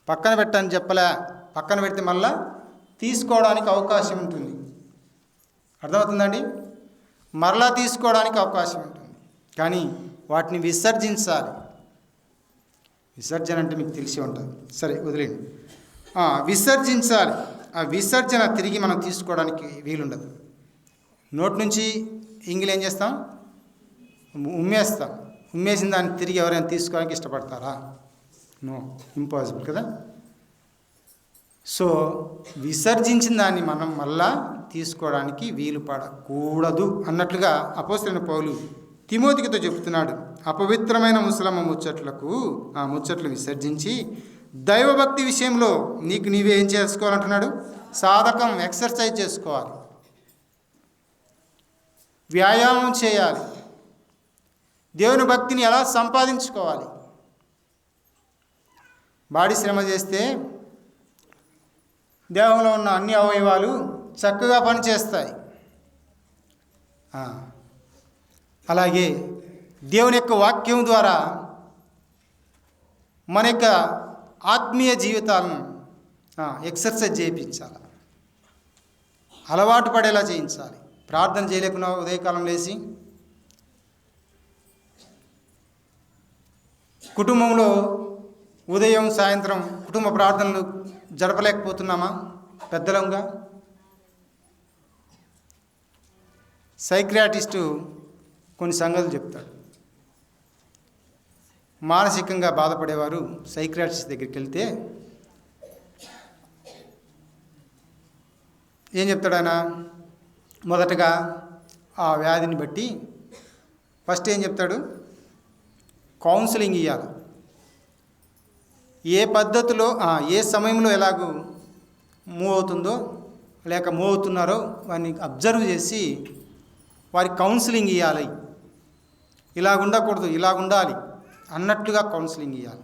పక్కన పెట్టని చెప్పలే. పక్కన పెడితే మళ్ళా తీసుకోవడానికి అవకాశం ఉంటుంది. అర్థమవుతుందండి? మరలా తీసుకోవడానికి అవకాశం ఉంటుంది. కానీ వాటిని విసర్జించాలి. విసర్జన అంటే మీకు తెలిసి ఉంటుంది. సరే, వదిలేండి. విసర్జించాలి. ఆ విసర్జన తిరిగి మనం తీసుకోవడానికి వీలుండదు. నోటి నుంచి ఇంగిలి ఏం చేస్తాం? ఉమ్మేస్తాం. ఉమ్మేసిన దాన్ని తిరిగి ఎవరైనా తీసుకోవడానికి ఇష్టపడతారా? నో, ఇంపాసిబుల్ కదా. సో విసర్జించిన దాన్ని మనం మళ్ళా తీసుకోవడానికి వీలు పడకూడదు అన్నట్లుగా అపోస్తలుడైన పౌలు తిమోతికితో చెప్తున్నాడు. అపవిత్రమైన ముసలమ్మ ముచ్చట్లు విసర్జించి దైవభక్తి విషయంలో నీకు నీవే ఏం చేసుకోవాలంటున్నాడు? సాధకం, ఎక్సర్సైజ్ చేసుకోవాలి, వ్యాయామం చేయాలి. దేవుని భక్తిని ఎలా సంపాదించుకోవాలి? బాడీ శ్రమ చేస్తే దేహంలో ఉన్న అన్ని అవయవాలు చక్కగా పనిచేస్తాయి. అలాగే దేవుని యొక్క వాక్యం ద్వారా మన యొక్క ఆత్మీయ జీవితాలను ఎక్సర్సైజ్ చేయించాలి, అలవాటు పడేలా చేయించాలి. ప్రార్థన చేయలేకున్నా ఉదయకాలం లేచి కుటుంబంలో ఉదయం సాయంత్రం కుటుంబ ప్రార్థనలు జరపలేకపోతున్నామా? పెద్దలంగా సైక్రియాటిస్టు కొన్ని సంగతులు చెప్తాడు. మానసికంగా బాధపడేవారు సైక్రియాటిస్ట్ దగ్గరికి వెళ్తే ఏం చెప్తాడు ఆయన? మొదటగా ఆ వ్యాధిని బట్టి ఫస్ట్ ఏం చెప్తాడు? కౌన్సిలింగ్ ఇవ్వాలి. ఏ పద్ధతిలో ఏ సమయంలో ఎలాగూ మూవ్ అవుతుందో లేక మూవ్ అవుతున్నారో వారిని అబ్జర్వ్ చేసి వారికి కౌన్సిలింగ్ ఇవ్వాలి. ఇలాగ ఉండకూడదు, ఇలాగ ఉండాలి అన్నట్లుగా కౌన్సిలింగ్ ఇవ్వాలి.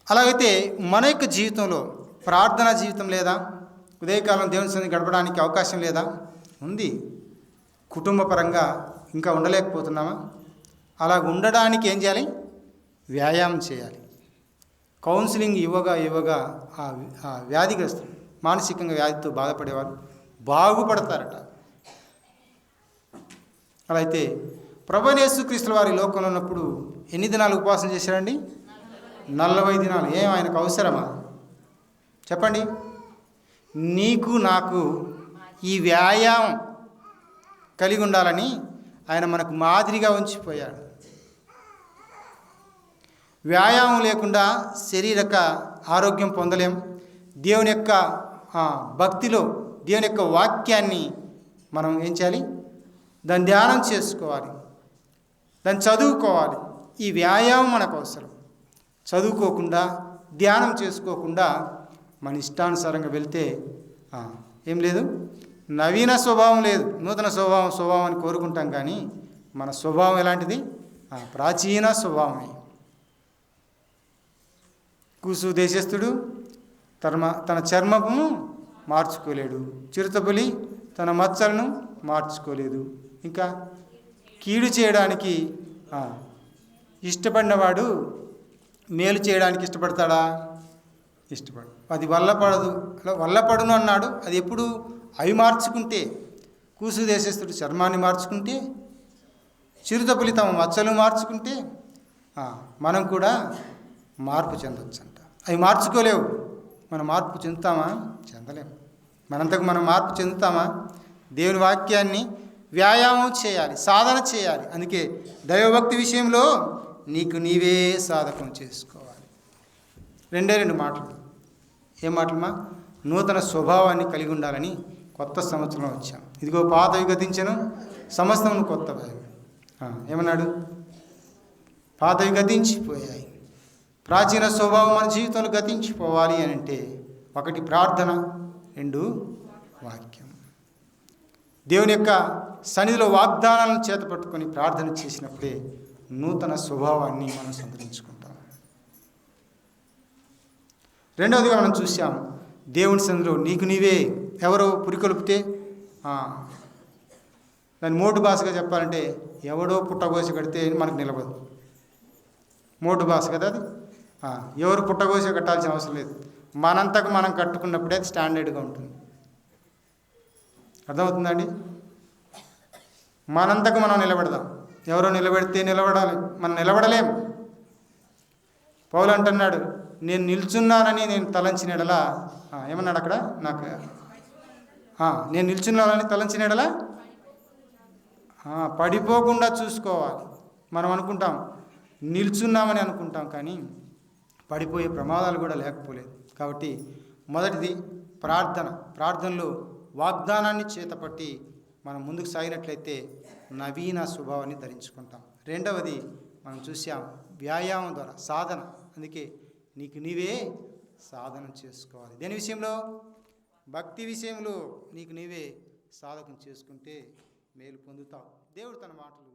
అలాగైతే మన యొక్క జీవితంలో ప్రార్థనా జీవితం లేదా? ఉదయకాలం దేవుని సన్నిధిని గడపడానికి అవకాశం లేదా? ఉంది. కుటుంబ పరంగా ఇంకా ఉండలేకపోతున్నామా? అలా ఉండడానికి ఏం చేయాలి? వ్యాయామం చేయాలి. కౌన్సిలింగ్ ఇవ్వగా ఆ వ్యాధిగ్రస్తులు, మానసికంగా వ్యాధితో బాధపడేవారు బాగుపడతారట. అలా అయితే ప్రభువైన యేసుక్రీస్తు వారి లోకంలో ఉన్నప్పుడు ఎన్ని దినాలు ఉపవాసం చేశారండి? 40 దినాలు. ఏం ఆయనకు అవసరమా? చెప్పండి. నీకు నాకు ఈ వ్యాయామం కలిగి ఉండాలని ఆయన మనకు మాదిరిగా ఉంచిపోయాడు. వ్యాయామం లేకుండా శారీరక ఆరోగ్యం పొందలేం. దేవుని యొక్క భక్తిలో దేవుని యొక్క వాక్యాన్ని మనం ఏం చేయాలి? దాన్ని ధ్యానం చేసుకోవాలి, దాన్ని చదువుకోవాలి. ఈ వ్యాయామం మనకు అవసరం. చదువుకోకుండా ధ్యానం చేసుకోకుండా మన ఇష్టానుసారంగా వెళ్తే ఏం లేదు, నవీన స్వభావం లేదు, నూతన స్వభావం అని కోరుకుంటాం. కానీ మన స్వభావం ఎలాంటిది? ప్రాచీన స్వభావమే. కూసు దేశస్థుడు తన చర్మమును మార్చుకోలేడు, చిరుతపులి తన మచ్చలను మార్చుకోలేదు. ఇంకా కీడు చేయడానికి ఇష్టపడినవాడు మేలు చేయడానికి ఇష్టపడతాడా? ఇష్టపడు. అది వల్లపడును అన్నాడు. అది ఎప్పుడు? అవి మార్చుకుంటే. కూసు దేశస్థుడు చర్మాన్ని మార్చుకుంటే, చిరుతపులి తమ మచ్చలు మార్చుకుంటే మనం కూడా మార్పు చెందొచ్చంట. అవి మార్చుకోలేవు. మనం మార్పు చెందుతామా? చెందలేము. మనంతకు మనం మార్పు చెందుతామా? దేవుని వాక్యాన్ని వ్యాయామం చేయాలి, సాధన చేయాలి. అందుకే దైవభక్తి విషయంలో నీకు నీవే సాధకం చేసుకోవాలి. 2 మాటలు. ఏ మాటలమా? నూతన స్వభావాన్ని కలిగి ఉండాలని కొత్త సంవత్సరంలో వచ్చాం. ఇదిగో పాతవి గతించను, సమస్తమును కొత్తవి. ఏమన్నాడు? పాతవి గతించిపోయాయి. ప్రాచీన స్వభావం మన జీవితంలో గతించిపోవాలి అని అంటే 1 ప్రార్థన, 2 వాక్యం. దేవుని యొక్క సన్నిధిలో వాగ్దానాలను చేతపట్టుకొని ప్రార్థన చేసినప్పుడే నూతన స్వభావాన్ని మనం సంతరించుకుంటాం. 2వదిగా మనం చూసాం, దేవుని సన్నిధిలో నీకు నీవే ఎవరో పురికొల్పితే, దాన్ని మోటు భాషగా చెప్పాలంటే ఎవడో పుట్టగోసి కడితే మనకు నిలబడదు. మోటు భాష కదా అది. ఎవరు పుట్టగోసి కట్టాల్సిన అవసరం లేదు. మనంతకు మనం కట్టుకున్నప్పుడే అది స్టాండర్డ్గా ఉంటుంది. అర్థమవుతుందండి? మనంతకు మనం నిలబడదాం. ఎవరో నిలబెడితే నిలబడాలి, మనం నిలబడలేం. పౌలు అంటున్నాడు, నేను నిల్చున్నానని నేను తలంచిన ఎడలా, ఏమన్నాడు అక్కడ? నాకు నేను నిల్చున్నానని తలంచిన ఎడలా పడిపోకుండా చూసుకోవాలి. మనం అనుకుంటాం నిల్చున్నామని అనుకుంటాం, కానీ పడిపోయే ప్రమాదాలు కూడా లేకపోలేదు. కాబట్టి మొదటిది ప్రార్థనలో వాగ్దానాన్ని చేతపట్టి మనం ముందుకు సాగినట్లయితే నవీన స్వభావాన్ని ధరించుకుంటాం. 2వది మనం చూసాం, వ్యాయామం ద్వారా సాధన. అందుకే నీకు నీవే సాధన చేసుకోవాలి. దేని విషయంలో? భక్తి విషయంలో నీకు నీవే సాధకం చేసుకుంటే మేలు పొందుతావు. దేవుడు తన మాటలు